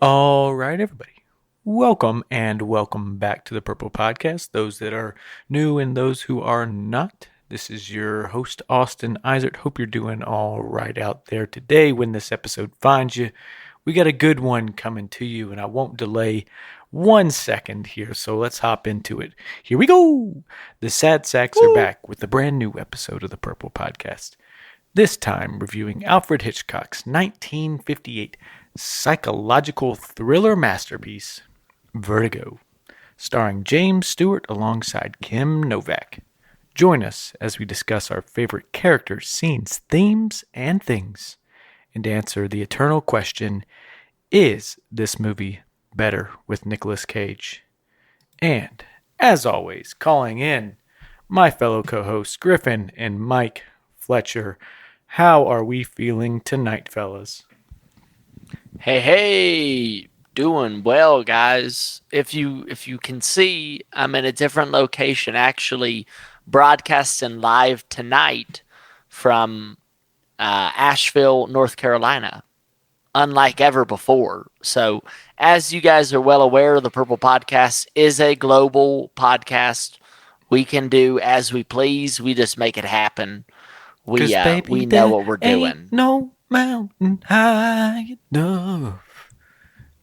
All right, everybody. Welcome and welcome back to the Purple Podcast. Those that are new and those who are not. This is your host, Austin Isert. Hope you're doing all right out there today when this episode finds you. We got a good one coming to you, and I won't delay 1 second here, so let's hop into it. Here we go. The Sad Sacks are back with a brand new episode of the Purple Podcast. This time reviewing Alfred Hitchcock's 1958 psychological thriller masterpiece, Vertigo, starring James Stewart alongside Kim Novak. Join us as we discuss our favorite characters, scenes, themes, and things, and answer the eternal question, is this movie better with Nicolas Cage? And, as always, calling in my fellow co-hosts Griffin and Mike Fletcher. How are we feeling tonight, fellas? Hey, doing well, guys. If you can see, I'm in a different location, actually broadcasting live tonight from Asheville, North Carolina, unlike ever before. So, as you guys are well aware, the Purple Podcast is a global podcast. We can do as we please. We just make it happen. We know what we're doing. No mountain high enough.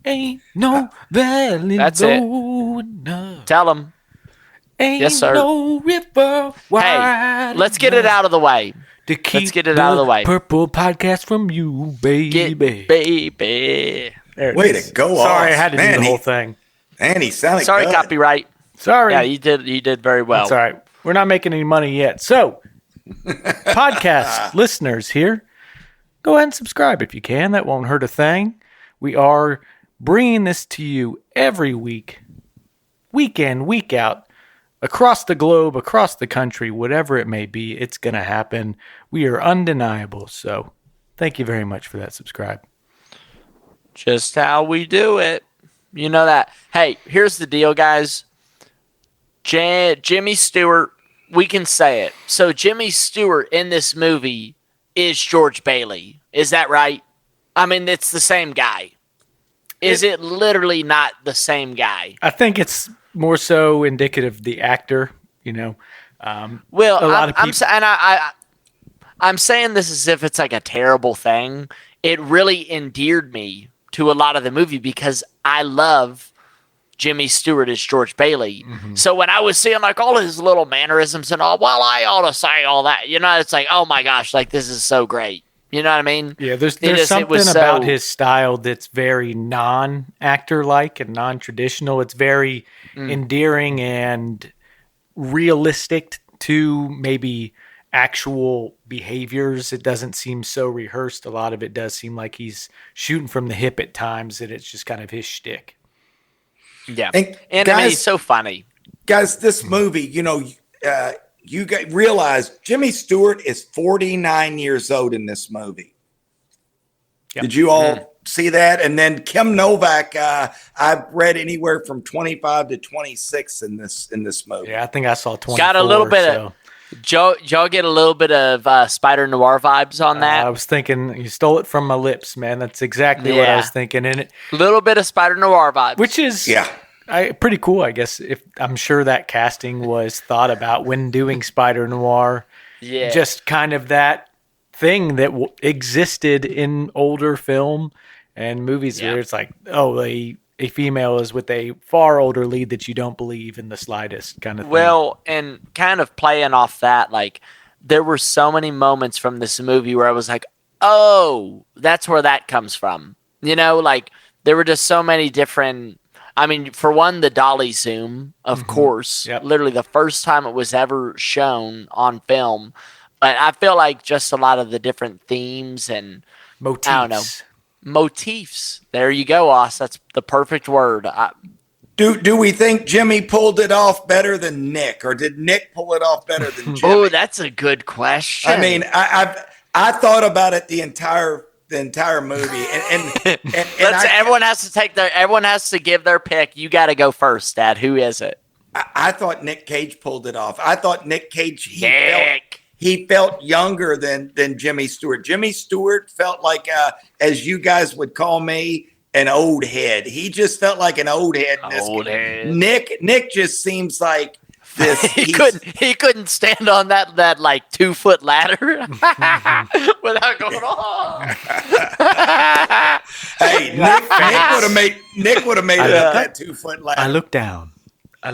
Ain't no valley low enough. Tell them. Ain't yes, sir. No river wide. Hey, let's get it out of the way. Let's get it out of the way. Purple Podcast from you, baby. Baby. Way to go! Sorry, I had to do the whole thing. Man, he sounded Sorry, good. Copyright. Sorry. Yeah, you did very well. That's all right. We're not making any money yet. So, podcast listeners here, go ahead and subscribe if you can. That won't hurt a thing. We are bringing this to you every week, week in, week out, across the globe, across the country, whatever it may be, it's going to happen. We are undeniable. So thank you very much for that subscribe. Just how we do it. You know that. Hey, here's the deal, guys. Jimmy Stewart, we can say it. So Jimmy Stewart in this movie is George Bailey. Is that right? I mean, it's the same guy. Is it literally not the same guy? I think it's more so indicative of the actor, you know. Well, a lot of people... I'm saying this as if it's like a terrible thing. It really endeared me to a lot of the movie because I love Jimmy Stewart as George Bailey. Mm-hmm. So when I was seeing like all his little mannerisms and all, well, I ought to say all that, you know, it's like, oh my gosh, like this is so great. You know what I mean? Yeah, there's something about his style that's very non-actor-like and non-traditional. It's very endearing and realistic to maybe actual behaviors. It doesn't seem so rehearsed. A lot of it does seem like he's shooting from the hip at times, and it's just kind of his shtick. Yeah, and guys, he's so funny. Guys, this movie, you know, you guys realize Jimmy Stewart is 49 years old in this movie. Yep. Did you all see that? And then Kim Novak, I've read anywhere from 25 to 26 in this movie. Yeah, I think I saw 24. Got a little bit of. Y'all get a little bit of Spider Noir vibes on that? I was thinking, you stole it from my lips, man. That's exactly what I was thinking. And it, a little bit of Spider Noir vibes. Which is pretty cool, I guess. If I'm sure that casting was thought about when doing Spider Noir. Yeah. Just kind of that thing that existed in older film and movies where it's like, oh, a female is with a far older lead that you don't believe in the slightest kind of thing. Well, and kind of playing off that, like, there were so many moments from this movie where I was like, oh, that's where that comes from. You know, like, there were just so many different... I mean, for one, the dolly zoom, of course. Yep. Literally the first time it was ever shown on film. But I feel like just a lot of the different themes and... motifs. I don't know. Motifs. There you go, Oz. That's the perfect word. Do we think Jimmy pulled it off better than Nick, or did Nick pull it off better than Jimmy? Oh, that's a good question. I mean, I thought about it the entire movie, and everyone has to give their pick. You got to go first, Dad. Who is it? I thought Nick Cage pulled it off. I thought Nick Cage. He felt younger than Jimmy Stewart. Jimmy Stewart felt like, as you guys would call me, an old head. He just felt like an old head. Old head. Nick just seems like this. he couldn't stand on that like 2-foot ladder without going on. Hey, Nick would have made it up that 2-foot ladder. I looked down. I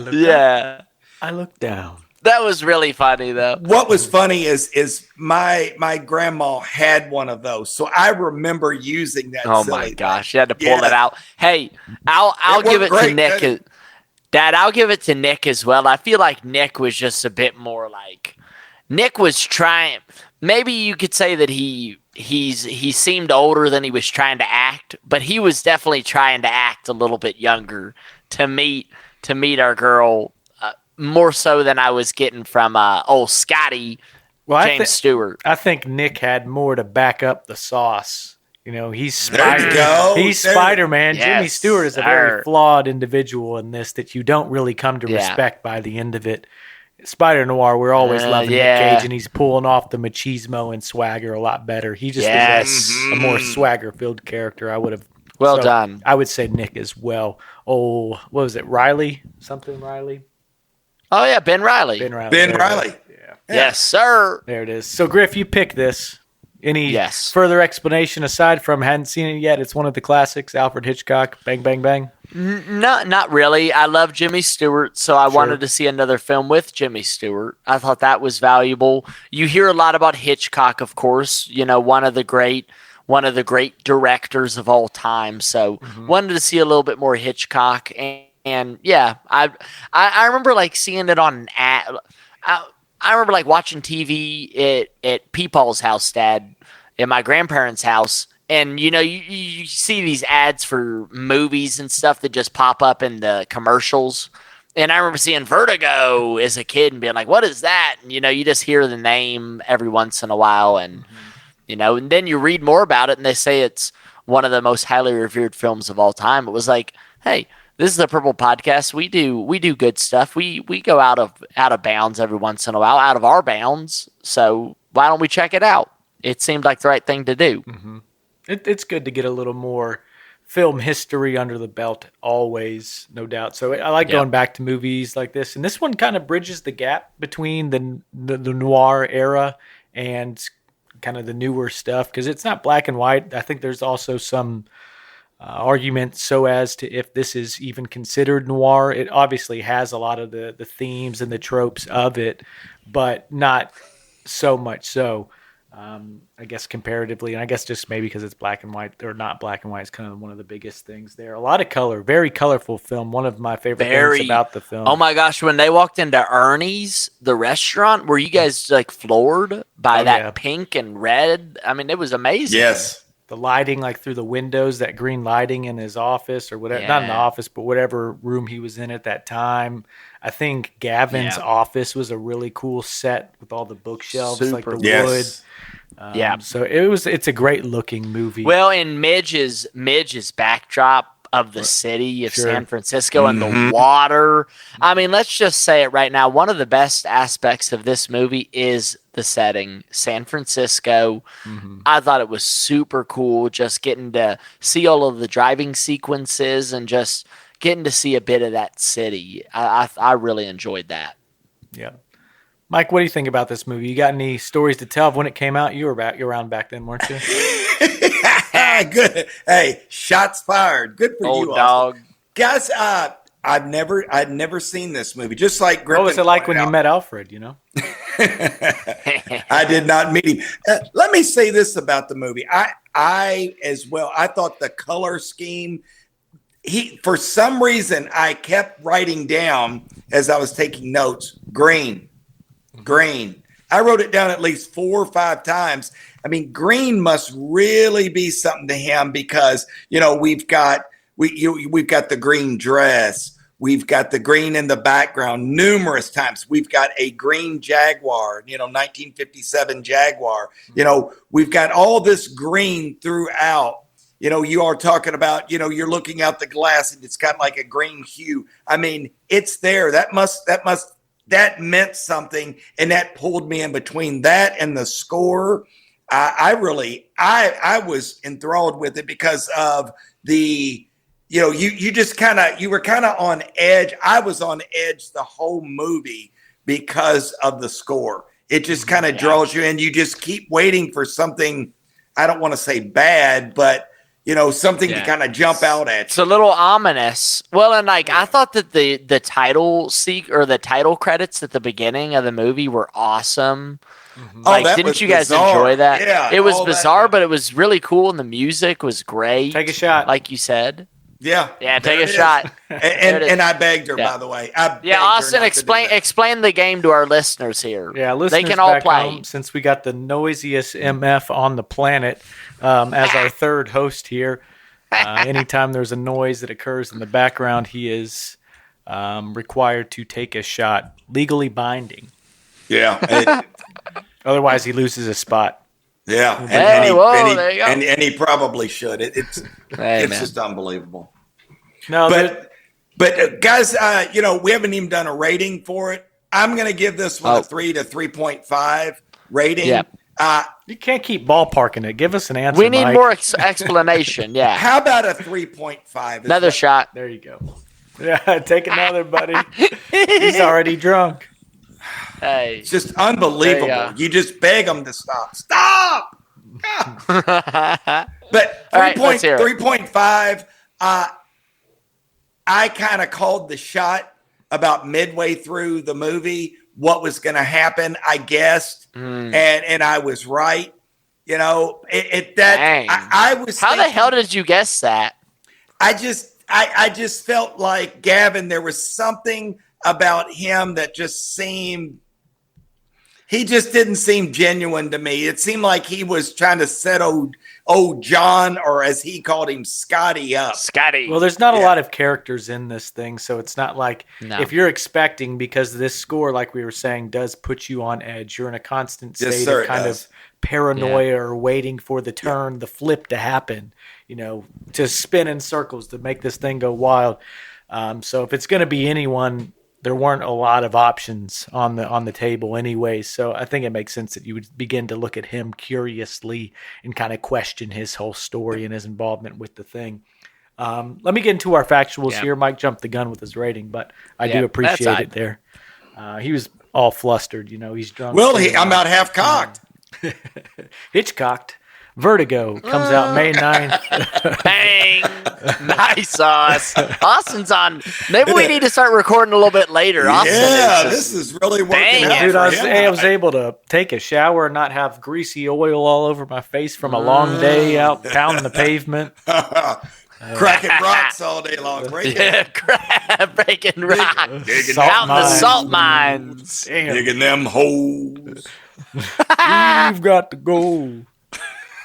looked down. That was really funny, though. What was funny is my grandma had one of those, so I remember using that. Oh my gosh, you had to pull that out. Hey, I'll give it to Nick. Dad, I'll give it to Nick as well. I feel like Nick was just a bit more like Nick was trying. Maybe you could say that he seemed older than he was trying to act, but he was definitely trying to act a little bit younger to meet our girl. More so than I was getting from old Scotty, James Stewart. I think Nick had more to back up the sauce. You know, he's Spider-Man. Yes, Jimmy Stewart is a very flawed individual in this that you don't really come to respect by the end of it. Spider-Noir, we're always loving Nick Cage, and he's pulling off the machismo and swagger a lot better. He just is a more swagger-filled character. I would have. Well done. I would say Nick as well. Oh, what was it? Riley? Something Riley? Oh, yeah, Ben Riley. Ben Riley. Yeah. Yes, sir. There it is. So, Griff, you picked this. Any further explanation aside from hadn't seen it yet? It's one of the classics, Alfred Hitchcock, Bang, Bang, Bang. Not really. I love Jimmy Stewart, so I wanted to see another film with Jimmy Stewart. I thought that was valuable. You hear a lot about Hitchcock, of course. You know, one of the great directors of all time. So, wanted to see a little bit more Hitchcock. And yeah, I remember like seeing it on an ad. I remember like watching TV at Peepaw's house, Dad, at my grandparents' house. And, you know, you see these ads for movies and stuff that just pop up in the commercials. And I remember seeing Vertigo as a kid and being like, what is that? And, you know, you just hear the name every once in a while. And, you know, and then you read more about it and they say it's one of the most highly revered films of all time. It was like, hey, this is the Purple Podcast. We do good stuff. We go out of bounds every once in a while, out of our bounds. So why don't we check it out? It seemed like the right thing to do. Mm-hmm. It's good to get a little more film history under the belt, always, no doubt. So I like going back to movies like this, and this one kind of bridges the gap between the noir era and kind of the newer stuff because it's not black and white. I think there's also some argument so as to if this is even considered noir. It obviously has a lot of the themes and the tropes of it, but not so much so. I guess comparatively, and I guess just maybe because it's black and white or not black and white is kind of one of the biggest things there. A lot of color, very colorful film. One of my favorite things about the film. Oh my gosh, when they walked into Ernie's, the restaurant, were you guys like floored by that pink and red? I mean, it was amazing. Yes. The lighting, like through the windows, that green lighting in his office or whatever, not in the office, but whatever room he was in at that time. I think Gavin's office was a really cool set with all the bookshelves, like the wood. So it's a great looking movie. Well, in Midge's backdrop of the city of San Francisco and the water. I mean, let's just say it right now. One of the best aspects of this movie is the setting, San Francisco. I thought it was super cool just getting to see all of the driving sequences and just getting to see a bit of that city. I really enjoyed that. Yeah. Mike, what do you think about this movie? You got any stories to tell of when it came out? You were around back then, weren't you? Good. Hey, shots fired. Good for you, dog. Guys, I'd never seen this movie. Just like Griffin. What was it like when you met Alfred, you know? I did not meet him. Let me say this about the movie. I as well, I thought the color scheme, for some reason, I kept writing down as I was taking notes, green. I wrote it down at least 4 or 5 times. I mean, green must really be something to him because, you know, we've got the green dress. We've got the green in the background numerous times. We've got a green Jaguar, 1957 Jaguar. You know, we've got all this green throughout. You know, you are talking about, you're looking out the glass and it's got like a green hue. I mean, it's there. That meant something, and that pulled me in between that and the score. I was enthralled with it because of you just you were kind of on edge. I was on edge the whole movie because of the score. It just kind of draws you in. You just keep waiting for something. I don't want to say bad, but something to kind of jump out at you. It's a little ominous. Well, and I thought that the title the title credits at the beginning of the movie were awesome. Mm-hmm. Didn't you guys enjoy that? Yeah, it was bizarre, but it was really cool, and the music was great. Take a shot, like you said. Yeah, take a shot. And I begged her, by the way. Austin, explain the game to our listeners here. Yeah, listeners, they can all play. Home, since we got the noisiest MF on the planet as our third host here. Anytime there's a noise that occurs in the background, he is required to take a shot, legally binding. Yeah. Otherwise, he loses his spot. Yeah, and he probably should. It's just unbelievable. No, but guys, we haven't even done a rating for it. I'm going to give this one a 3 to 3.5 rating. Yeah. You can't keep ballparking it. Give us an answer. We need Mike. more explanation. Yeah. How about a 3.5? Another shot. There you go. Yeah, take another, buddy. He's already drunk. Hey, it's just unbelievable. You just beg them to stop. Stop! But 3.5, I kind of called the shot about midway through the movie what was going to happen, I guessed, and I was right. I was. How the hell did you guess that? I just felt like Gavin. There was something about him that just seemed. He just didn't seem genuine to me. It seemed like he was trying to set old John, or as he called him, Scotty up. Scotty. Well, there's not a lot of characters in this thing, so it's not like if you're expecting, because this score, like we were saying, does put you on edge. You're in a constant state of kind of paranoia or waiting for the turn, the flip to happen, to spin in circles to make this thing go wild. So if it's going to be anyone, there weren't a lot of options on the table anyway. So I think it makes sense that you would begin to look at him curiously and kind of question his whole story and his involvement with the thing. Let me get into our factuals here. Mike jumped the gun with his rating, but I do appreciate it there. He was all flustered, he's drunk. Well, I'm about half cocked. Hitchcocked. Vertigo comes out May 9th. Bang! Nice sauce. Austin's on. Maybe we need to start recording a little bit later. Austin this is really working out. Dude, I was able to take a shower and not have greasy oil all over my face from a long day out pounding the pavement. Cracking rocks all day long. Breaking rocks. Out in the salt mines. Digging them holes. You've got to go.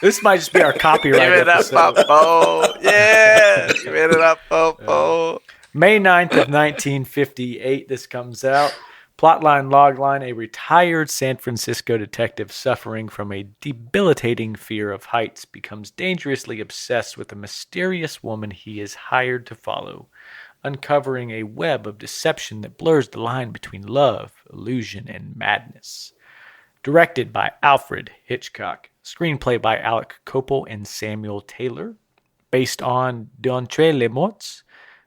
This might just be our copyright Give it episode. up, Popo. Yeah. Give it up, Popo. May 9th of 1958, this comes out. Plotline, logline, a retired San Francisco detective suffering from a debilitating fear of heights becomes dangerously obsessed with a mysterious woman he is hired to follow, uncovering a web of deception that blurs the line between love, illusion, and madness. Directed by Alfred Hitchcock. Screenplay by Alec Copel and Samuel Taylor. Based on D'entre les morts,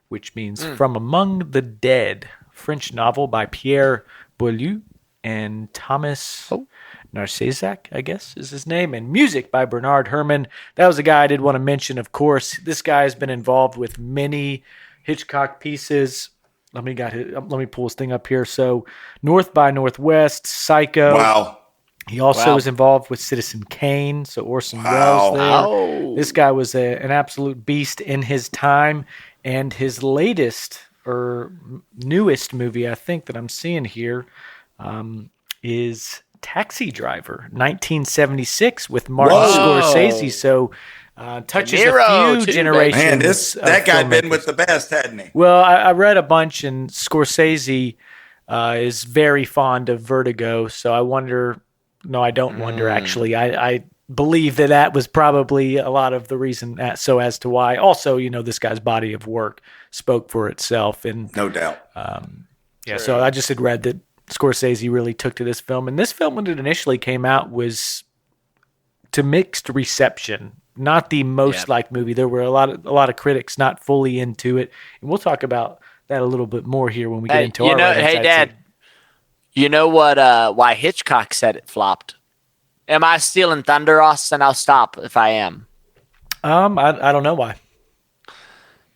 which means From Among the Dead. French novel by Pierre Boileau and Thomas Narcezac, I guess is his name. And music by Bernard Herrmann. That was a guy I did want to mention, of course. This guy has been involved with many Hitchcock pieces. Let me pull his thing up here. So North by Northwest, Psycho. Wow. He also was involved with Citizen Kane, so Orson Welles there. Wow. This guy was an absolute beast in his time, and his latest or newest movie, I think, that I'm seeing here is Taxi Driver, 1976, with Martin Scorsese. So touches a few generations. Man, that guy been with the best, hadn't he? Well, I read a bunch, and Scorsese is very fond of Vertigo, so I wonder... No, I don't wonder, actually. I believe that was probably a lot of the reason as to why. Also, this guy's body of work spoke for itself. And no doubt. So I just had read that Scorsese really took to this film. And this film, when it initially came out, was to mixed reception. not the most liked movie. There were a lot of critics not fully into it, and we'll talk about that a little bit more here when we get into our ratings. Hey, Dad, you know what? Why Hitchcock said it flopped? Am I stealing thunder, Austin? I'll stop if I am. I don't know why.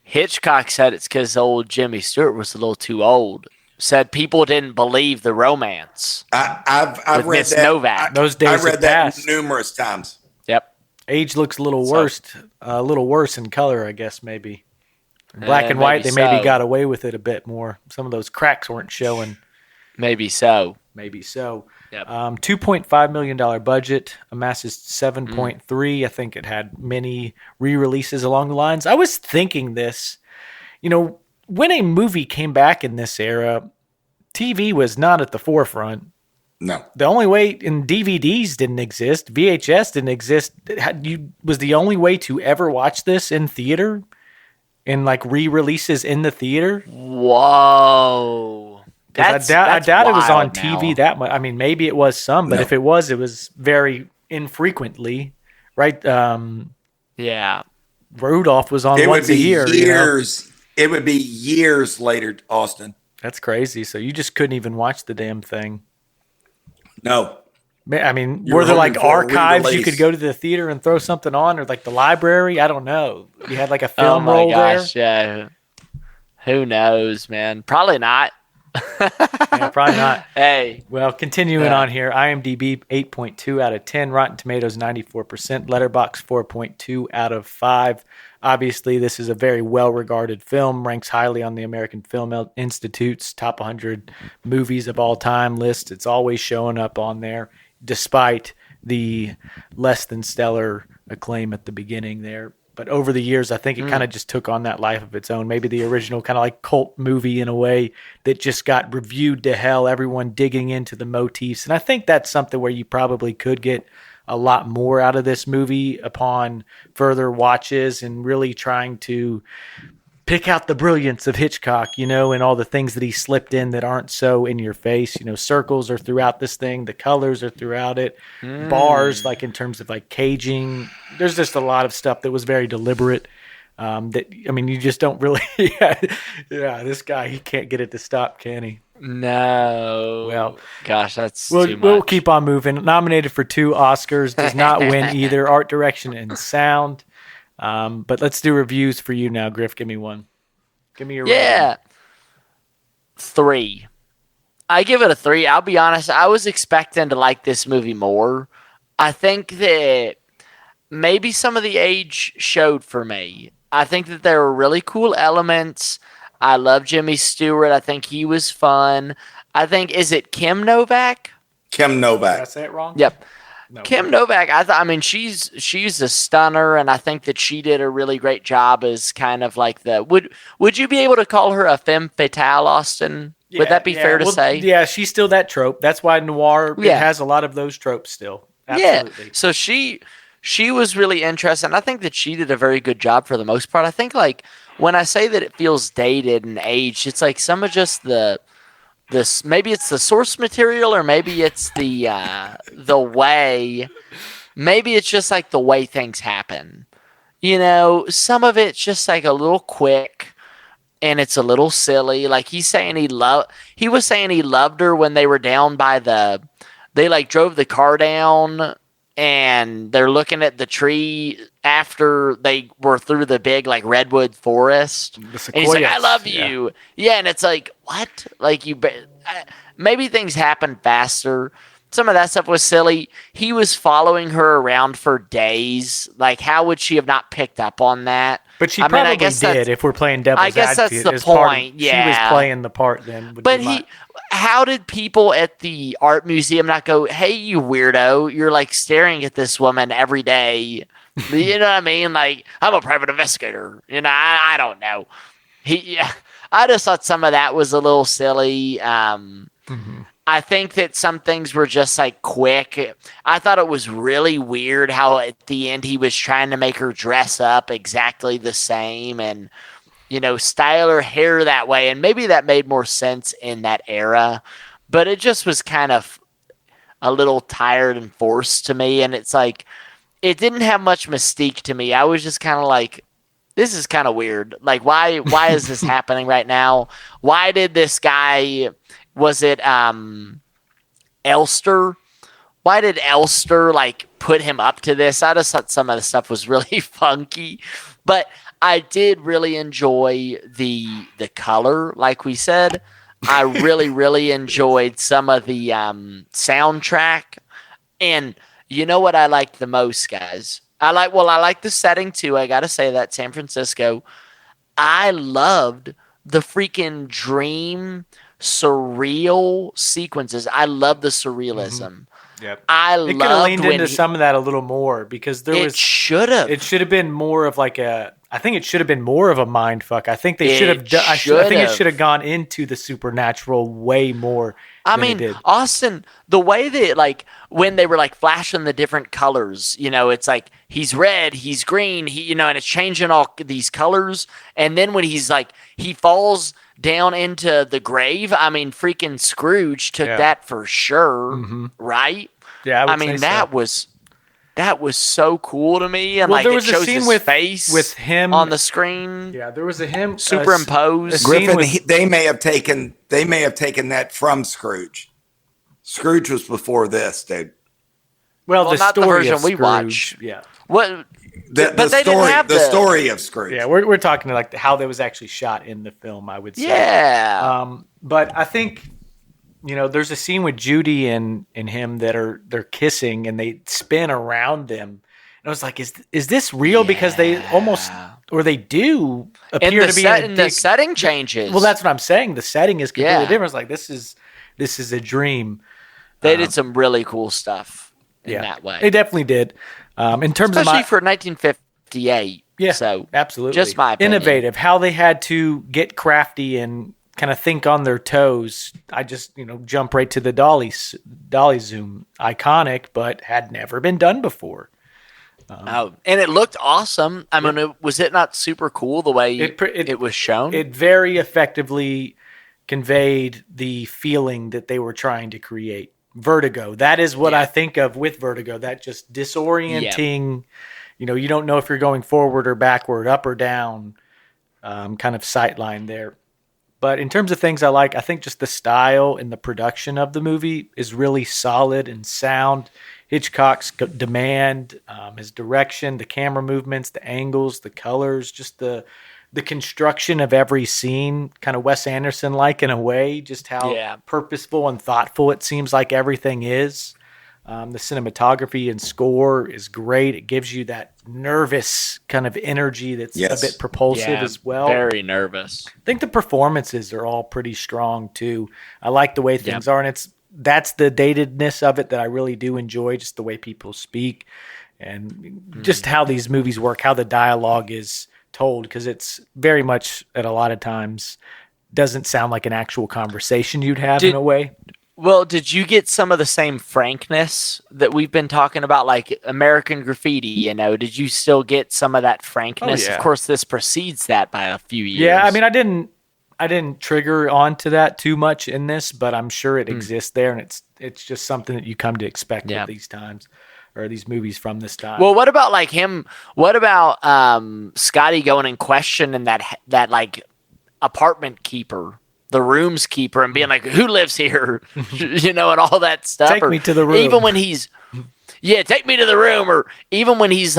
Hitchcock said it's because old Jimmy Stewart was a little too old. Said people didn't believe the romance. I've read Miss that. Novak. Those days I read that passed. numerous times. Yep. Age looks a little worse in color, I guess, maybe. In black and white, they maybe got away with it a bit more. Some of those cracks weren't showing. Maybe so. Yep. $2.5 million budget, amasses 7.3. I think it had many re-releases along the lines. I was thinking this, when a movie came back in this era, TV was not at the forefront. No. The only way, and DVDs didn't exist, VHS didn't exist. Was the only way to ever watch this in theater, in like re-releases in the theater. Whoa. I doubt it was on TV now. that much. I mean, maybe it was some, but if it was very infrequently, right? Yeah. Rudolph was on once a year. It would be years later, Austin. That's crazy. So you just couldn't even watch the damn thing. No. I mean, were there like archives you could go to the theater and throw something on, or like the library? I don't know. You had like a film roll there? Yeah. Who knows, man? Probably not. Yeah, probably not. Hey. Well, continuing on here, IMDb 8.2 out of 10, Rotten Tomatoes 94%, Letterboxd 4.2 out of 5. Obviously, this is a very well-regarded film, ranks highly on the American Film Institute's top 100 movies of all time list. It's always showing up on there, despite the less than stellar acclaim at the beginning there. But over the years, I think it kind of just took on that life of its own. Maybe the original kind of like cult movie in a way that just got reviewed to hell, everyone digging into the motifs. And I think that's something where you probably could get a lot more out of this movie upon further watches and really trying to pick out the brilliance of Hitchcock, and all the things that he slipped in that aren't so in your face. Circles are throughout this thing. The colors are throughout it. Bars, like in terms of like caging. There's just a lot of stuff that was very deliberate. You just don't really. This guy, he can't get it to stop, can he? No. Well, gosh, that's too much. We'll keep on moving. Nominated for 2 Oscars, does not win either. Art direction and sound. But let's do reviews for you now, Griff. Give me one. Give me your review. 3. I give it a 3. I'll be honest. I was expecting to like this movie more. I think that maybe some of the age showed for me. I think that there were really cool elements. I love Jimmy Stewart. I think he was fun. I think, is it Kim Novak? Kim Novak. Did I say it wrong? Yep. No, Kim Novak, she's a stunner, and I think that she did a really great job as kind of like would you be able to call her a femme fatale, Austin? Would that be fair to say? Yeah, she's still that trope. That's why noir it has a lot of those tropes still. Absolutely. Yeah. So she was really interesting. I think that she did a very good job for the most part. I think like when I say that it feels dated and aged, it's like some of just maybe it's the source material, or maybe it's the way, maybe it's just like the way things happen. Some of it's just like a little quick and it's a little silly. Like he was saying he loved her when they were down by they like drove the car down and they're looking at the tree after they were through the big like redwood forest, and he's like, "I love you." Yeah, and it's like, what? Like maybe things happen faster. Some of that stuff was silly. He was following her around for days. Like, how would she have not picked up on that? But she probably did. If we're playing devil's advocate, I guess that's the point. She was playing the part then. But how did people at the art museum not go, "Hey, you weirdo! You're like staring at this woman every day." You know what I mean? Like, I'm a private investigator. I don't know. I just thought some of that was a little silly. I think that some things were just like quick. I thought it was really weird how at the end he was trying to make her dress up exactly the same and, style her hair that way. And maybe that made more sense in that era, but it just was kind of a little tired and forced to me. And it's like, it didn't have much mystique to me. I was just kind of like, this is kind of weird. Like, why is this happening right now? Why did this guy, was it Elster? Why did Elster like put him up to this? I just thought some of the stuff was really funky, but I did really enjoy the color, like we said. I really enjoyed some of the soundtrack, and you know what I liked the most, guys? I like the setting too. I gotta say that San Francisco. I loved the freaking dream surreal sequences. I love the surrealism. Mm-hmm. Yep. I it could have leaned into some of that a little more because it should have been more of like I think it should have been more of a mind fuck. I think they should have. I think it should have gone into the supernatural way more. I mean, Austin, the way that like when they were like flashing the different colors, it's like he's red, he's green, and it's changing all these colors. And then when he's like he falls down into the grave, I mean, freaking Scrooge took that for sure, right? Yeah, I mean that was so cool to me, and there was it shows a scene his face with him on the screen. Yeah, there was a him superimposed. Griffin, they may have taken that from Scrooge. Scrooge was before this, dude. Well, the not story the version of we Scrooge, watch. Yeah. What? But they didn't have the story of Scrooge. Yeah, we're talking like how that was actually shot in the film, I would say. Yeah. But I think there's a scene with Judy and him that they're kissing and they spin around them. And I was like, is this real? Because they almost they do appear to be in the setting changes. Well, that's what I'm saying. The setting is completely different. It's like this is a dream. They did some really cool stuff in that way. They definitely did. In terms especially for 1958. Yeah, so absolutely. Just my opinion. Innovative. How they had to get crafty and kind of think on their toes. I just jump right to the dolly zoom. Iconic, but had never been done before. And it looked awesome. I mean, was it not super cool the way it was shown? It very effectively conveyed the feeling that they were trying to create. Vertigo. That is what I think of with Vertigo. That just disorienting, you don't know if you're going forward or backward, up or down, kind of sight line there. But in terms of things I think just the style and the production of the movie is really solid and sound. Hitchcock's demand, his direction, the camera movements, the angles, the colors, just the construction of every scene, kind of Wes Anderson-like in a way, just how purposeful and thoughtful it seems like everything is. The cinematography and score is great. It gives you that nervous kind of energy that's a bit propulsive as well. Very nervous. I think the performances are all pretty strong too. I like the way things are, and that's the datedness of it that I really do enjoy, just the way people speak and just how these movies work, how the dialogue is told, because it's very much at a lot of times doesn't sound like an actual conversation you'd have in a way. Well, did you get some of the same frankness that we've been talking about, like American Graffiti? Did you still get some of that frankness? Oh, yeah. Of course, this precedes that by a few years. Yeah, I mean, I didn't trigger onto that too much in this, but I'm sure it exists there, and it's just something that you come to expect at these times. Or these movies from this time. Well, what about like him? What about Scotty going and questioning that like apartment keeper, the room's keeper, and being like, "Who lives here?" and all that stuff. Take me to the room. Even when he's, take me to the room. Or even when he's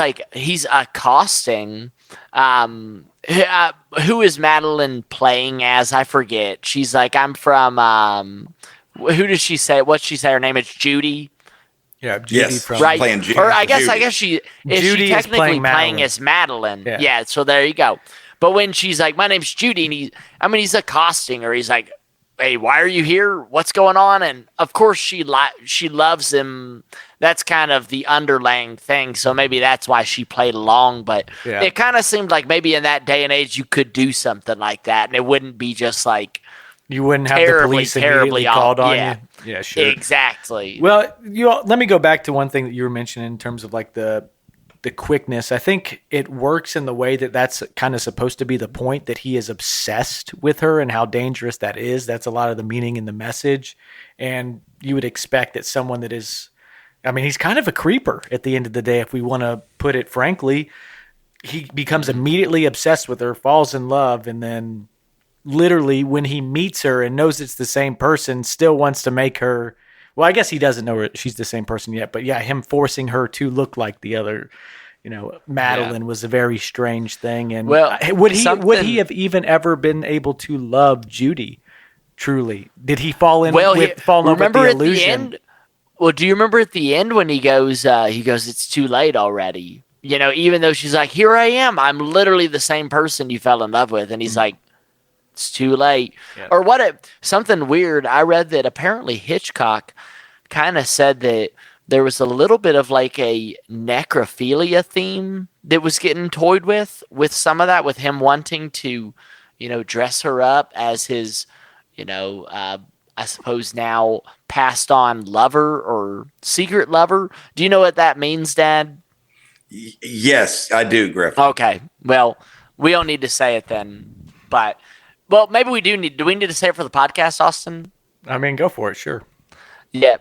accosting. Who is Madeline playing as? I forget. She's like, I'm from. Who does she say? What's she say? Her name is Judy. Yeah, Judy from right. Playing Judy. Or I guess she technically playing as Madeline. Yeah, so there you go. But when she's like, "My name's Judy," and he's accosting her. He's like, "Hey, why are you here? What's going on?" And of course, she loves him. That's kind of the underlying thing. So maybe that's why she played along. But it kind of seemed like maybe in that day and age you could do something like that, and it wouldn't be just like. You wouldn't have the police immediately called on you. Yeah, sure. Exactly. Well, let me go back to one thing that you were mentioning in terms of like the quickness. I think it works in the way that that's kind of supposed to be the point, that he is obsessed with her and how dangerous that is. That's a lot of the meaning in the message. And you would expect that someone that is I mean, he's kind of a creeper at the end of the day, if we want to put it frankly. He becomes immediately obsessed with her, falls in love, and then literally when he meets her and knows it's the same person, still wants to make her, well, I guess he doesn't know she's the same person yet, but yeah, him forcing her to look like the other, Madeline was a very strange thing. And would he have even ever been able to love Judy truly? Did he fall in love with the illusion? Well, do you remember at the end when he goes, it's too late already. Even though she's like, here I am, I'm literally the same person you fell in love with. And he's like, it's too late. Yeah. Or something weird. I read that apparently Hitchcock kind of said that there was a little bit of like a necrophilia theme that was getting toyed with some of that, with him wanting to, dress her up as his, I suppose now passed on lover or secret lover. Do you know what that means, Dad? Yes, I do, Griffin. Okay. Well, we don't need to say it then, but maybe we do we need to say it for the podcast, Austin? I mean, go for it. Sure. Yeah.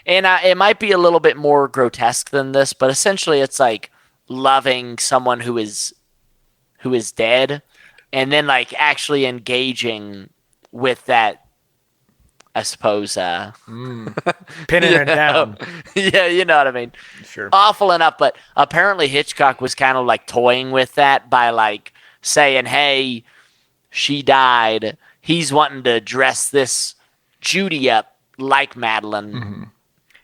It might be a little bit more grotesque than this, but essentially it's like loving someone who is dead and then like actually engaging with that, I suppose, pinning it down. Yeah, you know what I mean? Sure. Awful enough, but apparently Hitchcock was kind of like toying with that by like saying, hey, she died. He's wanting to dress this Judy up like Madeline. Mm-hmm.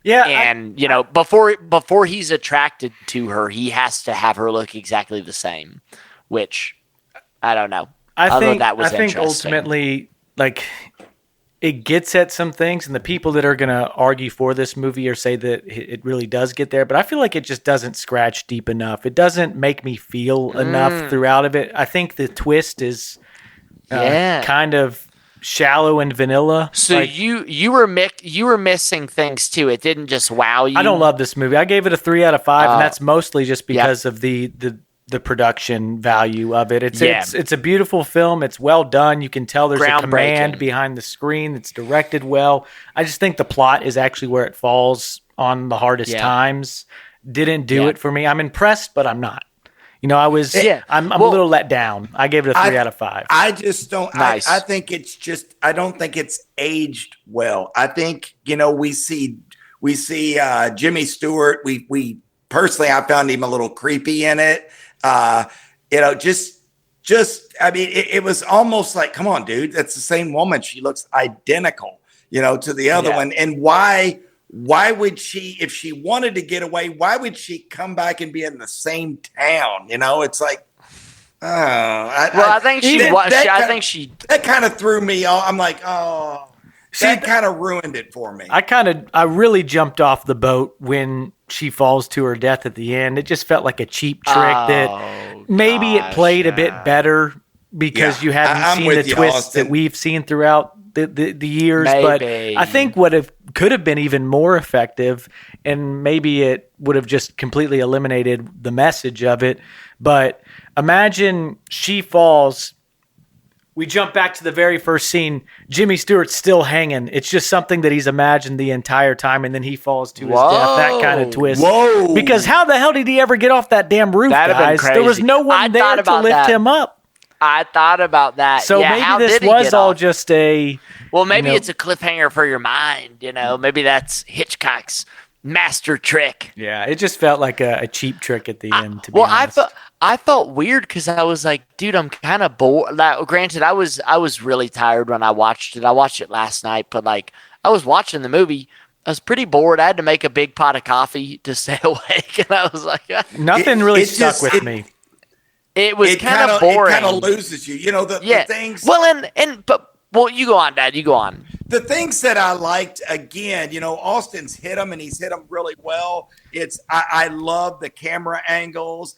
Yeah. And, before he's attracted to her, he has to have her look exactly the same, which I don't know. I think ultimately, like, it gets at some things, and the people that are going to argue for this movie or say that it really does get there, but I feel like it just doesn't scratch deep enough. It doesn't make me feel enough throughout of it. I think the twist is kind of shallow and vanilla. So like, you were missing things too. It didn't just wow you. I don't love this movie. I gave it a 3 out of 5, and that's mostly just because of the production value of it. It's a beautiful film. It's well done. You can tell there's a command behind the screen. It's directed well. I just think the plot is actually where it falls on the hardest times. Didn't do it for me. I'm impressed, but I'm not. I'm a little let down. I gave it a 3 out of 5. I just don't. Nice. I think I don't think it's aged well. I think we see Jimmy Stewart. We personally, I found him a little creepy in it. I mean, it was almost like, come on, dude, that's the same woman. She looks identical, to the other one. And why would she, if she wanted to get away, why would she come back and be in the same town? It's like, I think that kind of threw me off. I'm like, that kind of ruined it for me. I really jumped off the boat when she falls to her death at the end. It just felt like a cheap trick that maybe it played a bit better because you hadn't seen the twists that we've seen throughout the years. Maybe. But I think could have been even more effective, and maybe it would have just completely eliminated the message of it. But imagine she falls. We jump back to the very first scene. Jimmy Stewart's still hanging. It's just something that he's imagined the entire time, and then he falls to his death. That kind of twist. Whoa! Because how the hell did he ever get off that damn roof, guys? There was no one there to lift him up. I thought about that. So maybe this was all just a... Well, maybe it's a cliffhanger for your mind. Maybe that's Hitchcock's master trick. Yeah, it just felt like a cheap trick at the end, to be honest. I felt weird because I was like, dude, I'm kind of bored. Granted, I was really tired when I watched it. I watched it last night, but like I was watching the movie. I was pretty bored. I had to make a big pot of coffee to stay awake, and I was like, nothing really stuck with me. It was kind of boring. It kind of loses you. The things. Well, you go on, Dad. You go on. The things that I liked, again, Austin's hit them, and he's hit them really well. I love the camera angles.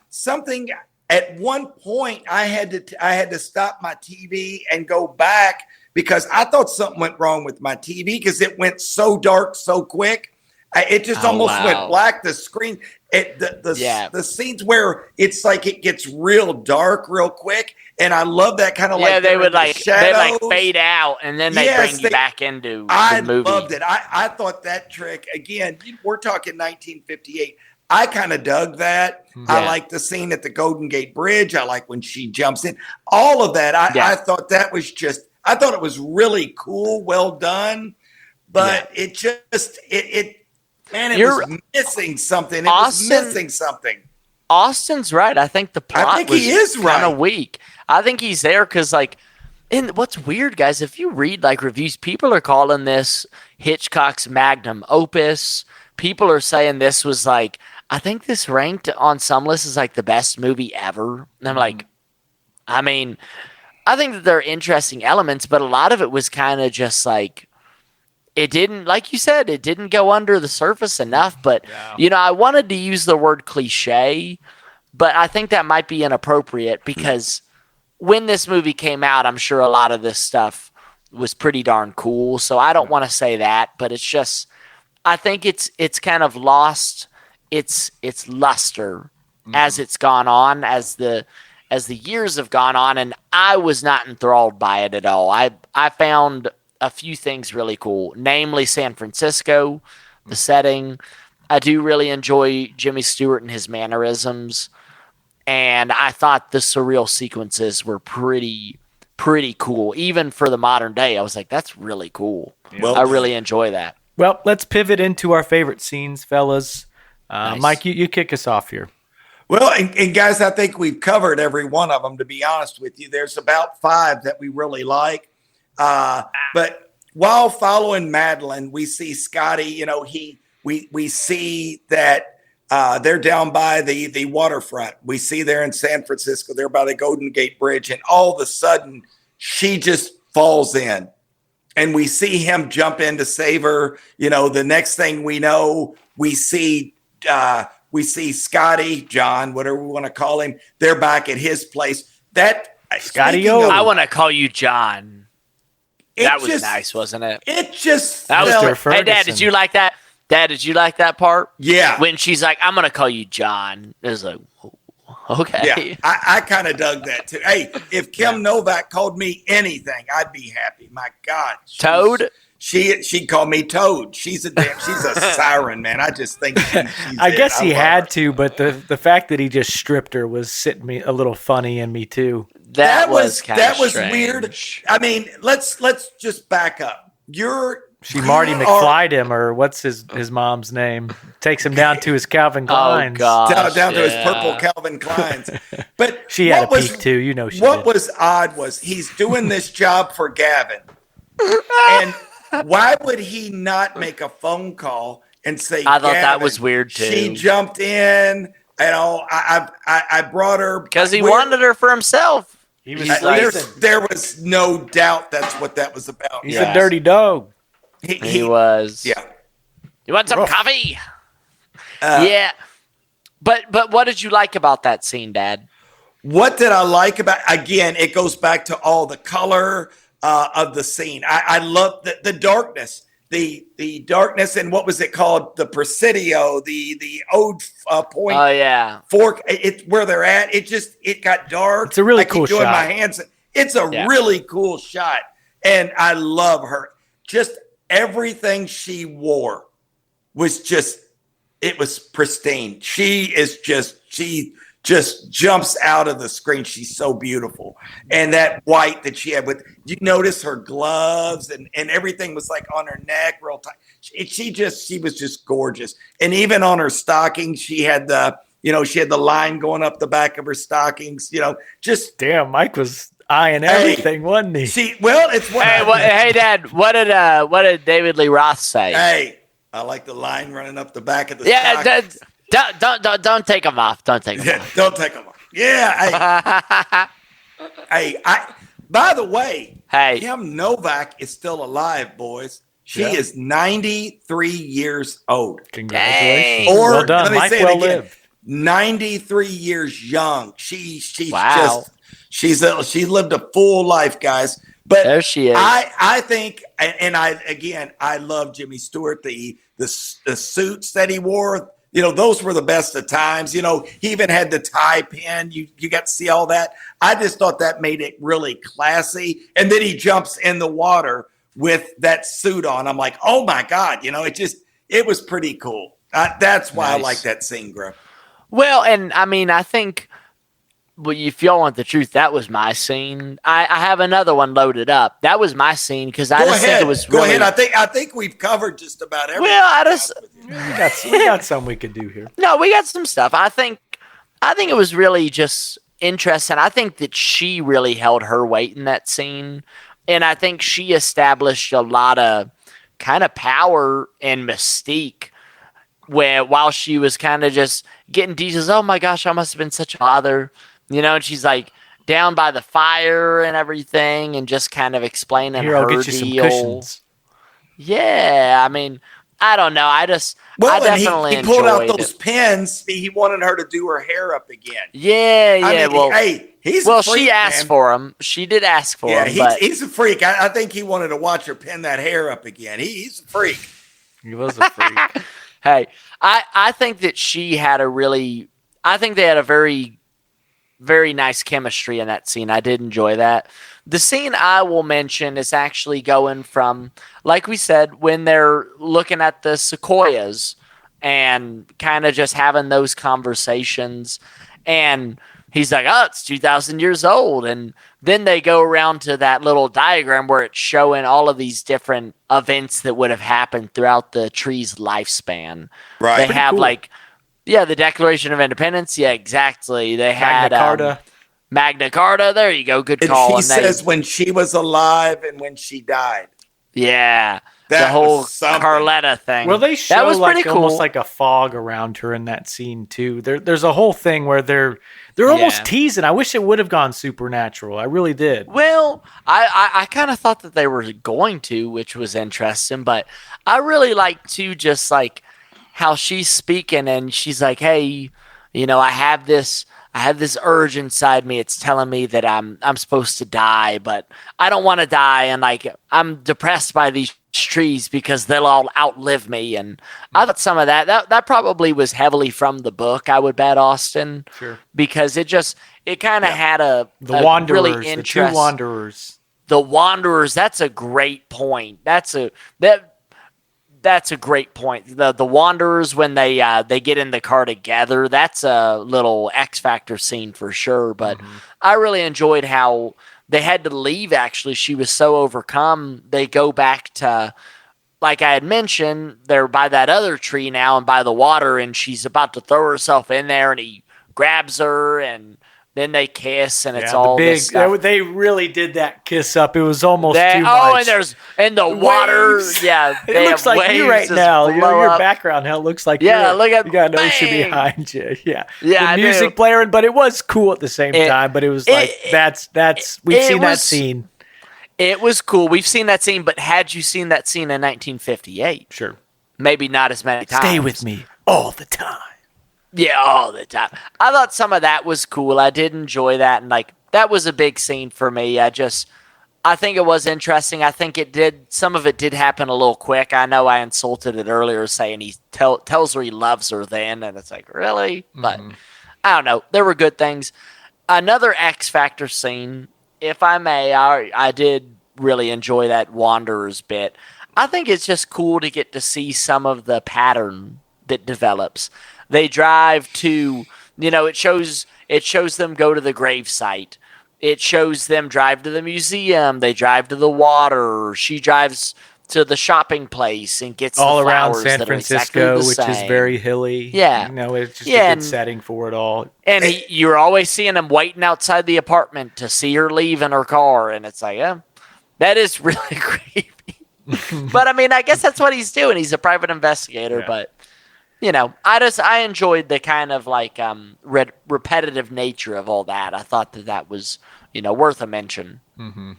Something at one point I had to stop my TV and go back because I thought something went wrong with my TV because it went so dark so quick. It just almost went black. The screen, the scenes where it's like it gets real dark real quick, and I love that kind of they would they fade out and then they bring you back into the movie. I loved it. I thought that trick again. We're talking 1958. I kind of dug that. Yeah. I like the scene at the Golden Gate Bridge. I like when she jumps in. All of that. I thought that was I thought it was really cool, well done. But it was missing something. It was missing something. Austin's right. I think the plot was kind of weak. I think he's there because, and what's weird, guys, if you read reviews, people are calling this Hitchcock's magnum opus. People are saying this was I think this ranked on some lists as the best movie ever. And I'm I mean, I think that there are interesting elements, but a lot of it was kind of just it didn't, like you said, it didn't go under the surface enough. But, I wanted to use the word cliche, but I think that might be inappropriate because when this movie came out, I'm sure a lot of this stuff was pretty darn cool. So I don't want to say that, but it's just, I think it's kind of lost its luster as it's gone on, as the years have gone on, and I was not enthralled by it at all. I found a few things really cool, namely San Francisco, the setting. I do really enjoy Jimmy Stewart and his mannerisms, and I thought the surreal sequences were pretty cool, even for the modern day. I was like, that's really cool. Well, I really enjoy that. Well, let's pivot into our favorite scenes, fellas. Nice. Mike, you kick us off here. Well, and guys, I think we've covered every one of them, to be honest with you. There's about 5 that we really like. But while following Madeline, we see Scotty, we see that they're down by the waterfront. We see they're in San Francisco. They're by the Golden Gate Bridge. And all of a sudden, she just falls in. And we see him jump in to save her. The next thing we know, we see Scotty, John, whatever we want to call him. They're back at his place. That Scotty, I want to call you John. That was nice, wasn't it? It just that was. Hey, Dad, did you like that? Dad, did you like that part? Yeah. When she's like, "I'm gonna call you John," it was like, okay. Yeah, I kind of dug that too. Hey, if Kim Novak called me anything, I'd be happy. My God, Toad. She called me Toad. She's a siren, man. I just think I guess he had to, but the fact that he just stripped her was sitting me a little funny in me too. That was weird. I mean, let's just back up. She Marty McFly'd him, or what's his mom's name? Takes him down to his Calvin Kleins. Oh, gosh, down to his purple Calvin Kleins. But she had a peek too. What was odd was he's doing this job for Gavin, and why would he not make a phone call and say, I thought that was weird too. She jumped in. I brought her because he wanted her for himself. He was there was no doubt that's what that was about. He's a dirty dog. He was. Yeah. You want some coffee? Yeah. But what did you like about that scene, Dad? What did I like about? Again, it goes back to all the color of the scene. I love the darkness, the darkness, and what was it called? The Presidio, the Ode Point. Oh yeah. Fork. It's where they're at. It got dark. It's a really cool shot. My hands. It's a really cool shot, and I love her. Just everything she wore was it was pristine. She just jumps out of the screen. She's so beautiful. And that white that she had you notice her gloves and everything was on her neck real tight. She was just gorgeous. And even on her stockings, she had the line going up the back of her stockings, just damn, Mike was eyeing everything, wasn't he? It's what hey, Dad, what did David Lee Roth say? Hey, I like the line running up the back of the don't take them off. Don't take them off. Don't take them off. Yeah. Hey, by the way, Kim Novak is still alive, boys. She is 93 years old. Congratulations. Well done, Mike. Well lived. 93 years young. She lived a full life, guys. But there she is. I think, and I love Jimmy Stewart. The suits that he wore, those were the best of times. He even had the tie pin. You got to see all that. I just thought that made it really classy. And then he jumps in the water with that suit on. I'm like, oh my God, it was pretty cool. That's why I like that scene, Griff. Well, and I mean, I think, if y'all want the truth, that was my scene. I have another one loaded up. That was my scene because I think it was really. Go ahead. I think we've covered just about everything. Well, we got some we could do here. No, we got some stuff. I think it was really just interesting. I think that she really held her weight in that scene, and I think she established a lot of kind of power and mystique. While she was kind of just getting details, oh my gosh, I must have been such a bother, and she's like down by the fire and everything, and just kind of explaining Here, her I'll get you deal. some cushions. Yeah, I mean, I don't know. I definitely he pulled out enjoyed those it. pins. He wanted her to do her hair up again. Yeah. I mean, he's a freak, she asked for him. She did ask for him. Yeah, he's a freak. I think he wanted to watch her pin that hair up again. He's a freak. He was a freak. Hey, I think that I think they had a very, very nice chemistry in that scene. I did enjoy that. The scene I will mention is actually going from, like we said, when they're looking at the sequoias and kind of just having those conversations. And he's like, oh, it's 2,000 years old. And then they go around to that little diagram where it's showing all of these different events that would have happened throughout the tree's lifespan. Right. They have cool. the Declaration of Independence. Yeah, exactly. They had Magna Carta. There you go. Good call. And he says when she was alive and when she died. Yeah. That the whole was something. Carletta thing. Well, they show that was pretty cool. almost like a fog around her in that scene too. There's a whole thing where they're almost teasing. I wish it would have gone supernatural. I really did. Well, I kind of thought that they were going to, which was interesting. But I really like to just like how she's speaking and she's like, hey, I have this urge inside me. It's telling me that I'm supposed to die, but I don't want to die. And like, I'm depressed by these trees because they'll all outlive me. And I thought some of that probably was heavily from the book, I would bet, Austin. Sure. Because it kind of had the Wanderers, really the two Wanderers. The Wanderers, that's a great point. That's a great point. The Wanderers, when they get in the car together, that's a little X Factor scene for sure. But I really enjoyed how they had to leave, actually. She was so overcome. They go back to, like I had mentioned, they're by that other tree now and by the water, and she's about to throw herself in there, and he grabs her, and then they kiss, and it's all this stuff. They really did that kiss up. It was almost too much. Oh, and the water. Yeah, it looks like you right now. Your background, how it looks like. Yeah, look at you got an ocean behind you. Yeah, the music blaring, but it was cool at the same time. But it was like we've seen that scene. It was cool. We've seen that scene, but had you seen that scene in 1958? Sure, maybe not as many times. Stay with me all the time. Yeah, all the time. I thought some of that was cool. I did enjoy that, and like that was a big scene for me. I think it was interesting. I think some of it did happen a little quick. I know I insulted it earlier saying he tells her he loves her then, and it's like, really? But I don't know. There were good things. Another X Factor scene, if I may, I did really enjoy that Wanderers bit. I think it's just cool to get to see some of the pattern that develops. They drive to, it shows them go to the gravesite. It shows them drive to the museum. They drive to the water. She drives to the shopping place and gets all the around flowers San that Francisco, are exactly the which is same. very hilly. Yeah, it's just a good setting for it all. And you're always seeing him waiting outside the apartment to see her leave in her car, and it's like, that is really creepy. But I mean, I guess that's what he's doing. He's a private investigator, but. I enjoyed the kind of like repetitive nature of all that. I thought that was, worth a mention. Mm-hmm.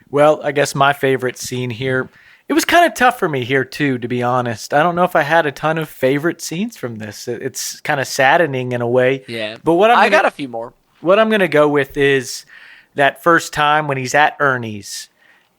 Well, I guess my favorite scene here, it was kind of tough for me here too, to be honest. I don't know if I had a ton of favorite scenes from this. It's kind of saddening in a way. Yeah. But I got a few more. What I'm going to go with is that first time when he's at Ernie's.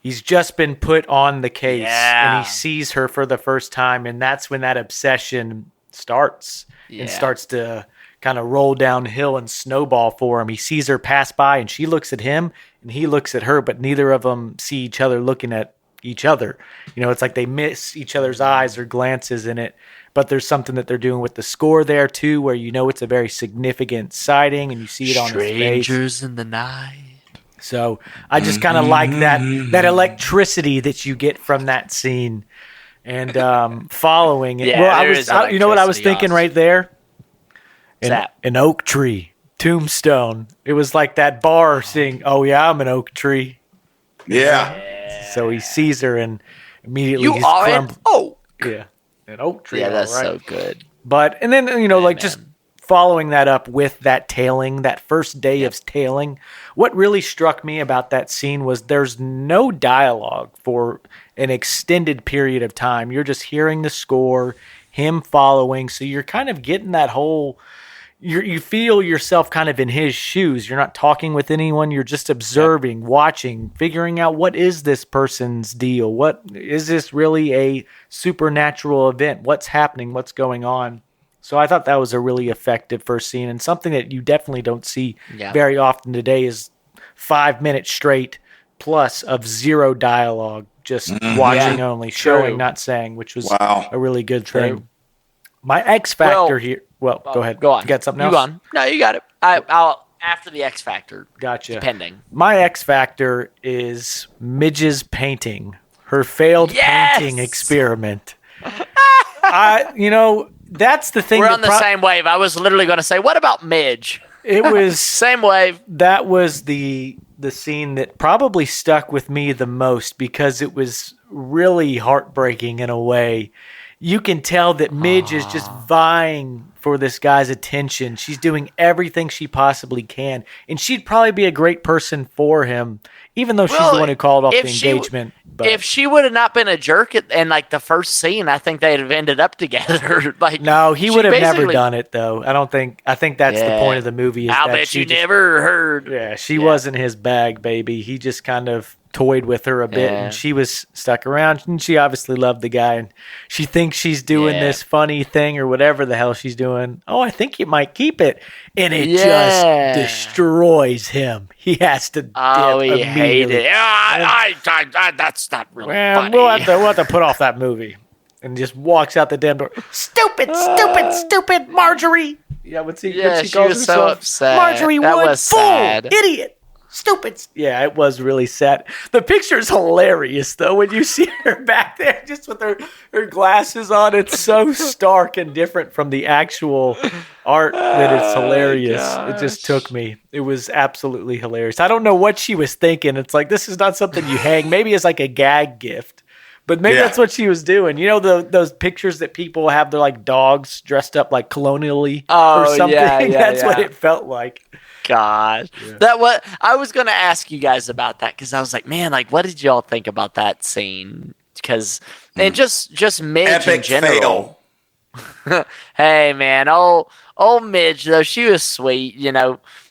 He's just been put on the case, and he sees her for the first time, and that's when that obsession starts and starts to kind of roll downhill and snowball for him. He sees her pass by, and she looks at him, and he looks at her, but neither of them see each other looking at each other. It's like they miss each other's eyes or glances in it, but there's something that they're doing with the score there, too, where it's a very significant sighting, and you see it on his face. Strangers in the night. So I just kind of like that electricity that you get from that scene, and following it. You know what I was thinking right there? An oak tree, tombstone. It was like that bar saying, "Oh yeah, I'm an oak tree." Yeah. So he sees her and immediately you are an oak. Yeah, an oak tree. Yeah, that's right. so good. But and then just following that up with that tailing, that first day of tailing, what really struck me about that scene was there's no dialogue for an extended period of time. You're just hearing the score, him following, so you're kind of getting that whole... You feel yourself kind of in his shoes. You're not talking with anyone. You're just observing, watching, figuring out what is this person's deal? What is this really a supernatural event? What's happening? What's going on? So I thought that was a really effective first scene, and something that you definitely don't see very often today is 5 minutes straight plus of zero dialogue, just watching only, showing, not saying, which was a really good thing. My X factor here. Well, go ahead. Go on. You got something else? You go on. No, you got it. I'll after the X factor. Gotcha. Depending. My X factor is Midge's painting, her failed painting experiment. That's the thing. We're on the same wave. I was literally going to say, what about Midge? It was same wave. That was the scene that probably stuck with me the most because it was really heartbreaking in a way. You can tell that Midge is just vying for this guy's attention. She's doing everything she possibly can, and she'd probably be a great person for him, even though she's the one who called off the engagement. But if she would have not been a jerk in like the first scene, I think they'd have ended up together. No, he would have never done it though. I think that's the point of the movie. I'll bet you never heard. Yeah, she wasn't his bag, baby. He just kind of toyed with her a bit, and she was stuck around, and she obviously loved the guy, and she thinks she's doing this funny thing or whatever the hell she's doing. Oh, I think you might keep it, and it just destroys him. He has to dip he hated it. That's not really funny. We'll have to put off that movie, and just walks out the damn door. Stupid Marjorie. Yeah, what's he? Yeah, she was so upset. Marjorie that Wood, was sad. Fool, idiot. Stupid. Yeah, it was really sad. The picture's hilarious, though, when you see her back there just with her glasses on. It's so stark and different from the actual art that it's hilarious. It just took me. It was absolutely hilarious. I don't know what she was thinking. It's like, this is not something you hang. Maybe it's like a gag gift. But maybe that's what she was doing. You know those pictures that people have, they're like dogs dressed up like colonially or something? That's what it felt like. Gosh. I was going to ask you guys about that because I was like, man, like, what did y'all think about that scene? Because, and just Midge Epic in general. Fail. Hey, man, old Midge, though, she was sweet,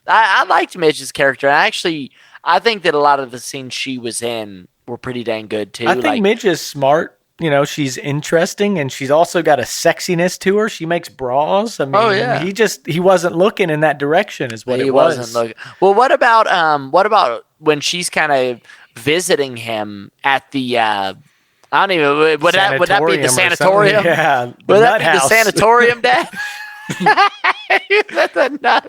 I liked Midge's character. And I think that a lot of the scenes she was in were pretty dang good, too. I think Midge is smart. She's interesting, and she's also got a sexiness to her. She makes bras. I mean, he wasn't looking in that direction, is what it was. He wasn't looking. Well, what about when she's kind of visiting him at the? I don't even. Would that be the sanatorium? Yeah, would that be the sanatorium, Dad? That's a nut.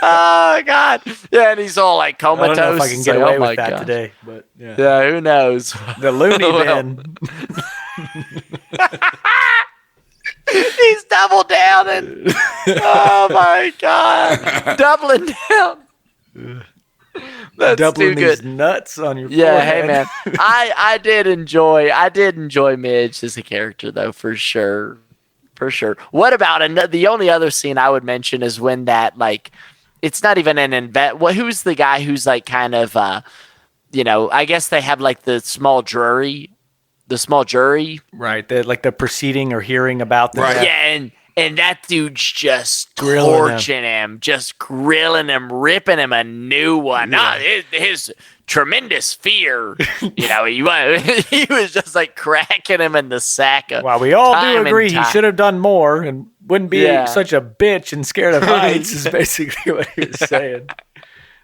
Oh God! Yeah, and he's all like comatose. I don't know if I can get away with that today, but yeah, who knows? The loony bin. He's double down and oh my God, doubling down. That's doubling too good. These nuts on your forehead. Hey man, I did enjoy Midge as a character though, for sure. For sure. What about the only other scene I would mention is when that it's not even an who's the guy who's like kind of I guess they have like the small jury, right? The proceeding or hearing about them. Right. Yeah, And that dude's just Grilling torching him, just grilling him, ripping him a new one. Yeah. His tremendous fear, he was just like cracking him in the sack. Well, we all do agree he should have done more and wouldn't be such a bitch and scared of heights is basically what he was saying.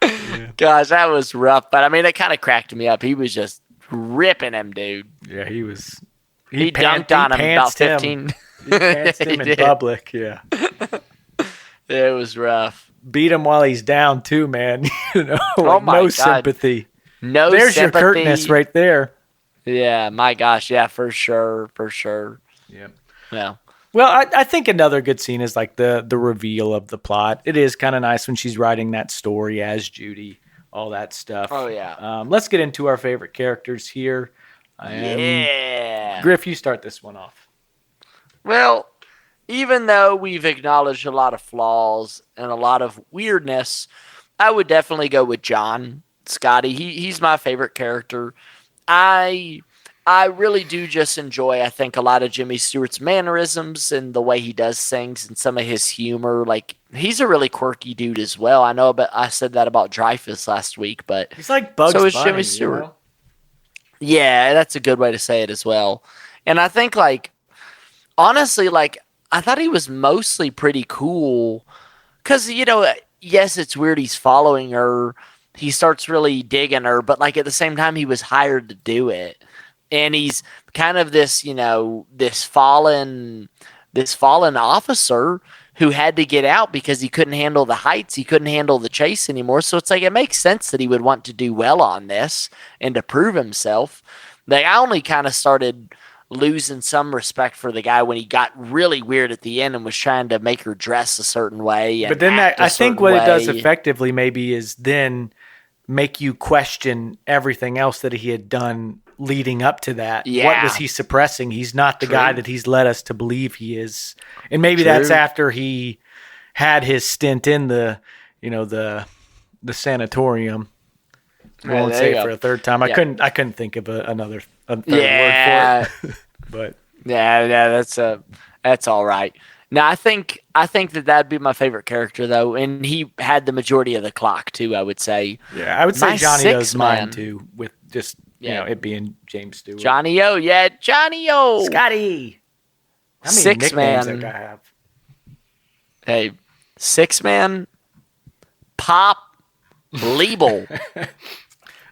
Yeah. Gosh, that was rough. But I mean, it kind of cracked me up. He was just ripping him, dude. Yeah, he was. He dunked on him about 15. He pantsed him in public, yeah. It was rough. Beat him while he's down, too, man. No God. sympathy. No There's sympathy. your curtness right there. Yeah, my gosh. Yeah, for sure. Yeah. Yeah. Well, I think another good scene is like the reveal of the plot. It is kind of nice when she's writing that story as Judy, all that stuff. Oh, yeah. Let's get into our favorite characters here. Griff, you start this one off. Well, even though we've acknowledged a lot of flaws and a lot of weirdness, I would definitely go with John Scotty. He's my favorite character. I really do just enjoy, I think, a lot of Jimmy Stewart's mannerisms and the way he does things and some of his humor. Like, he's a really quirky dude as well. I know, but I said that about Dreyfus last week, but he's like Bugs so is Bunny, Jimmy Stewart. Yeah, that's a good way to say it as well. And I think, like, honestly, like, I thought he was mostly pretty cool because, yes, it's weird he's following her. He starts really digging her, but, like, at the same time, he was hired to do it. And he's kind of this, this fallen officer who had to get out because he couldn't handle the heights. He couldn't handle the chase anymore. So it's like, it makes sense that he would want to do well on this and to prove himself. Like, I only kind of started losing some respect for the guy when he got really weird at the end and was trying to make her dress a certain way. And but then I think what it does effectively maybe is then make you question everything else that he had done leading up to that. Yeah. What was he suppressing? He's not the guy that he's led us to believe he is. And maybe that's after he had his stint in the sanatorium. I won't say it for a third time. Yeah. I couldn't think of another word for it. But yeah, that's all right. Now I think that'd be my favorite character though, and he had the majority of the clock too. I would say. Yeah, I would say My Johnny does sixth mine man. too, with just it being James Stewart. Johnny O, Johnny O, Scotty. How many Six nicknames man. that guy have? Hey, 6-man, Pop, Label,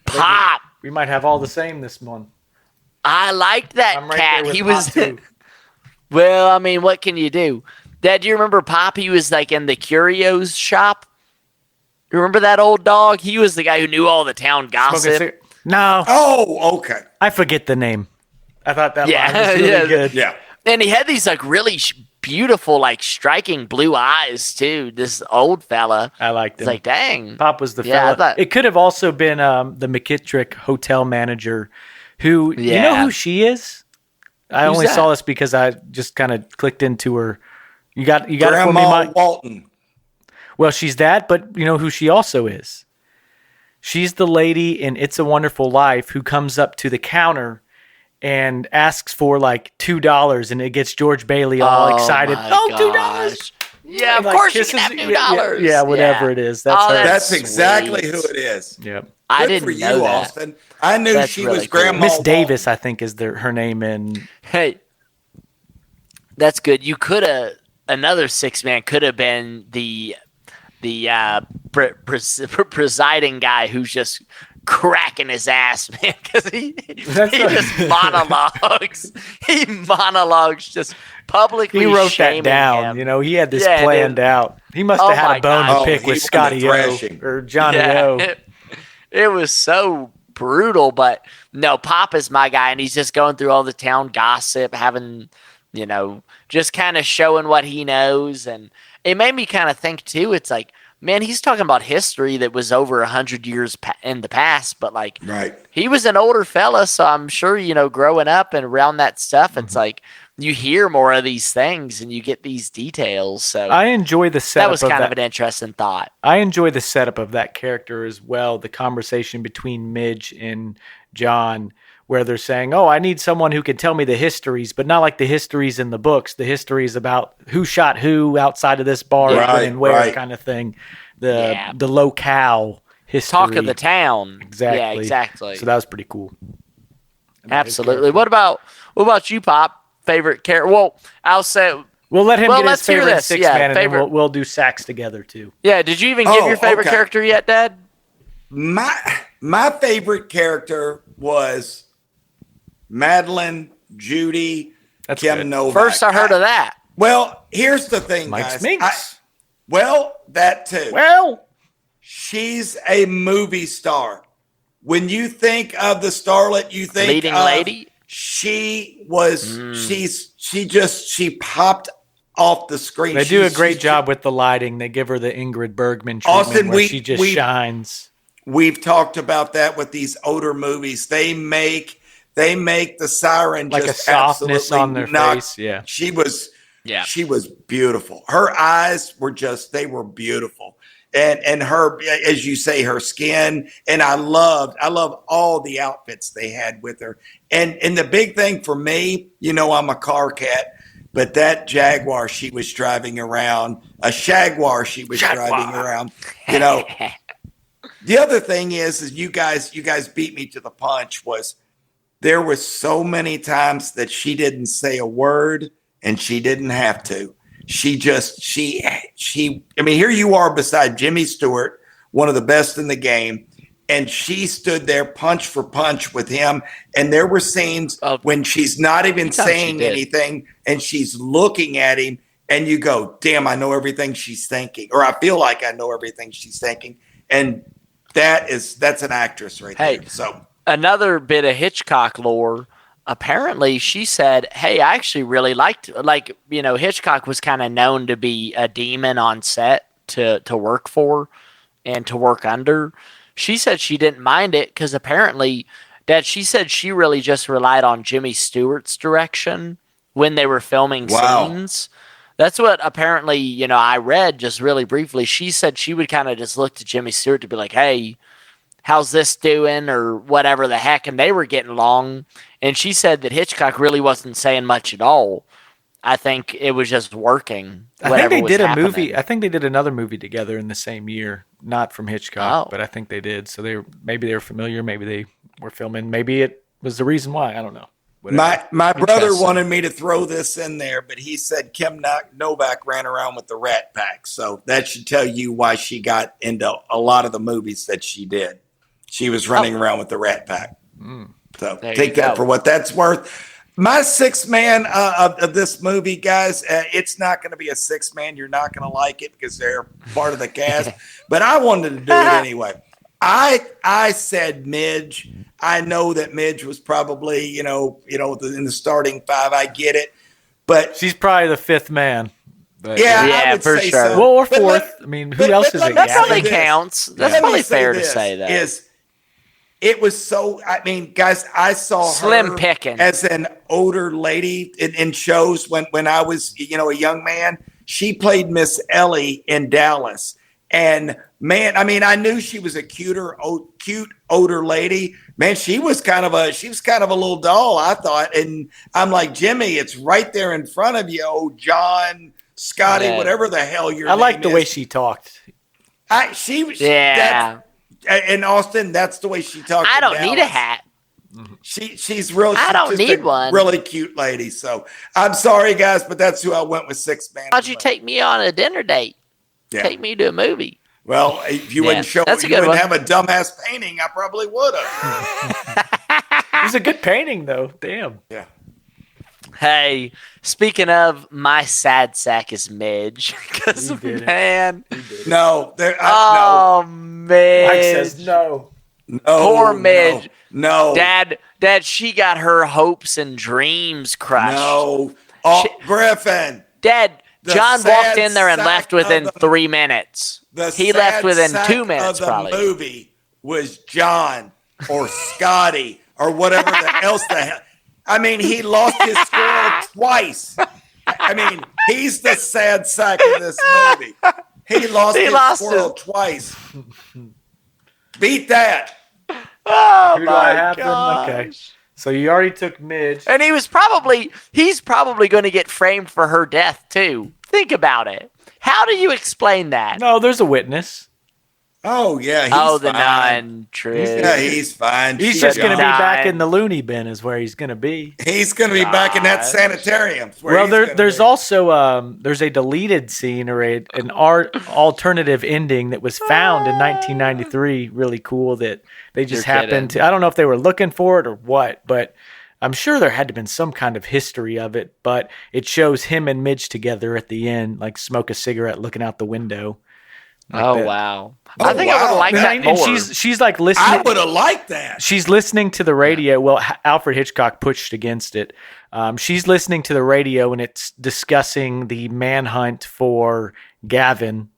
Pop. We might have all the same this month. I liked that I'm right cat. there with He Pop, was. too. Well, I mean, what can you do? Dad, do you remember Pop? He was like in the curios shop. You remember that old dog? He was the guy who knew all the town gossip. No. Oh, okay. I forget the name. I thought that Yeah, line was really yeah. good. Yeah. And he had these like really beautiful, like striking blue eyes too. This old fella. I liked It's him. like, dang. Pop was the Yeah, I fella. thought- It could have also been the McKittrick hotel manager who, you know Yeah. who she is? I Who's only that? saw this because I just kind of clicked into her. You got it for me, Grandma Mike? Walton. Well, she's that, but you know who she also is? She's the lady in It's a Wonderful Life who comes up to the counter and asks for like $2, and it gets George Bailey all excited. my Oh, $2! gosh. Yeah, And, of like, course you kisses- can have $2. Yeah, whatever it is. That's Oh, her. that's That's exactly sweet. who it is. Yep. I Good didn't for you, know that. Austin. I knew That's she really was cool. Grandma Miss Walton. Davis, I think, is her name in. Hey, that's good. You could have another 6-man could have been the presiding guy who's just cracking his ass, man, because he just monologues. He monologues just publicly. He wrote that shaming down. him. You know, he had this Yeah, planned dude. out. He must Oh have had my a bone gosh. to pick Oh, with he Scotty wanted O thrashing. or Johnny Yeah, O. it was so brutal, but no, Pop is my guy, and he's just going through all the town gossip, having, just kind of showing what he knows, and it made me kind of think too. It's like, man, he's talking about history that was over 100 years in the past, but like, Right. he was an older fella, so I'm sure, growing up and around that stuff, it's like you hear more of these things and you get these details. So I enjoy the setup that was kind of an interesting thought. I enjoy the setup of that character as well. The conversation between Midge and John, where they're saying, "Oh, I need someone who can tell me the histories, but not like the histories in the books. The histories about who shot who outside of this bar and where kind of thing. The locale history. Talk of the town. Exactly. Yeah, exactly. So that was pretty cool. Absolutely. What about you, Pop? Favorite character? Well, I'll say. We'll let him get his favorite this. six-man, and then we'll do sacks together, too. Yeah, did you even give your favorite character yet, Dad? My favorite character was Madeline, Judy, Kim Novak. First I heard of that. Well, here's the thing, Mike guys. Minks. That too. Well, she's a movie star. When you think of the starlet, you think leading lady. She was. She popped off the screen. They do a great job with the lighting. They give her the Ingrid Bergman treatment, Austin, where she just shines. We've talked about that with these older movies. They make the siren like just a softness on their face. Yeah, she was beautiful. Her eyes were they were beautiful, and her, as you say, her skin. And I love all the outfits they had with her. And the big thing for me, I'm a car cat. But that Jaguar she was driving around, a Shaguar she was driving around, The other thing is you guys beat me to the punch. Was there was so many times that she didn't say a word and she didn't have to. I mean, here you are beside Jimmy Stewart, one of the best in the game. And she stood there punch for punch with him. And there were scenes when she's not even saying anything and she's looking at him and you go, damn, I know everything she's thinking. Or I feel like I know everything she's thinking. And that's an actress right there. So another bit of Hitchcock lore. Apparently she said, hey, I actually really liked, Hitchcock was kind of known to be a demon on set to work for and to work under. She said she didn't mind it because apparently, Dad, she said she really just relied on Jimmy Stewart's direction when they were filming scenes. That's what apparently, I read just really briefly. She said she would kind of just look to Jimmy Stewart to be like, hey, how's this doing or whatever the heck, and they were getting along. And she said that Hitchcock really wasn't saying much at all. I think it was just working. I think they did a movie. I think they did another movie together in the same year, not from Hitchcock, but I think they did. So maybe they were familiar. Maybe they were filming. Maybe it was the reason why. I don't know. My brother wanted me to throw this in there, but he said Kim Novak ran around with the Rat Pack. So that should tell you why she got into a lot of the movies that she did. She was running around with the Rat Pack. So take that for what that's worth. My six-man of this movie, guys, it's not going to be a six-man. You're not going to like it because they're part of the cast. But I wanted to do it anyway. I said Midge. I know that Midge was probably, in the starting five. I get it. But she's probably the fifth man. But yeah, for sure. So. Well, or fourth. Who else is it? That probably counts. That's probably fair to say that. It was so, guys, I saw Slim her picking as an older lady in shows when I was, a young man. She played Miss Ellie in Dallas. And man, I knew she was a cute older lady. Man, she was kind of a little doll, I thought. And I'm like, Jimmy, it's right there in front of you. Oh, John, Scotty, whatever the hell your name is. I like the way she talked. And Austin, that's the way she talked. I don't need a hat. She's real. I don't need one. Really cute lady. So I'm sorry, guys, but that's who I went with six man. Why'd you take me on a dinner date? Yeah. Take me to a movie. Well, if you wouldn't have a dumbass painting, I probably would have. It was a good painting, though. Damn. Yeah. Hey, speaking of, my sad sack is Midge. Because, man. No. No. Midge. Mike says no. No. Poor Midge. No. Dad, she got her hopes and dreams crushed. No. Griffin. Dad, John walked in there and left within 3 minutes. He left within 2 minutes, probably. The movie was John or Scotty or whatever else the hell. He lost his squirrel twice. He's the sad sack of this movie. He lost his squirrel twice. Beat that. Oh, Who do I have? Okay. So you already took Midge. And he's probably going to get framed for her death too. Think about it. How do you explain that? No, there's a witness. Oh, yeah. The nun. Yeah, he's fine. He's just going to be back in the loony bin is where he's going to be. He's going to be back in that sanitarium. Well, there's also there's a deleted scene or an alternative ending that was found in 1993. Really cool that they just happened to. I don't know if they were looking for it or what, but I'm sure there had to have been some kind of history of it. But it shows him and Midge together at the end, like smoke a cigarette, looking out the window. Like wow! I think I would have liked that more. And she's like listening. I would have liked that. She's listening to the radio. Well, Alfred Hitchcock pushed against it. She's listening to the radio, and it's discussing the manhunt for Gavin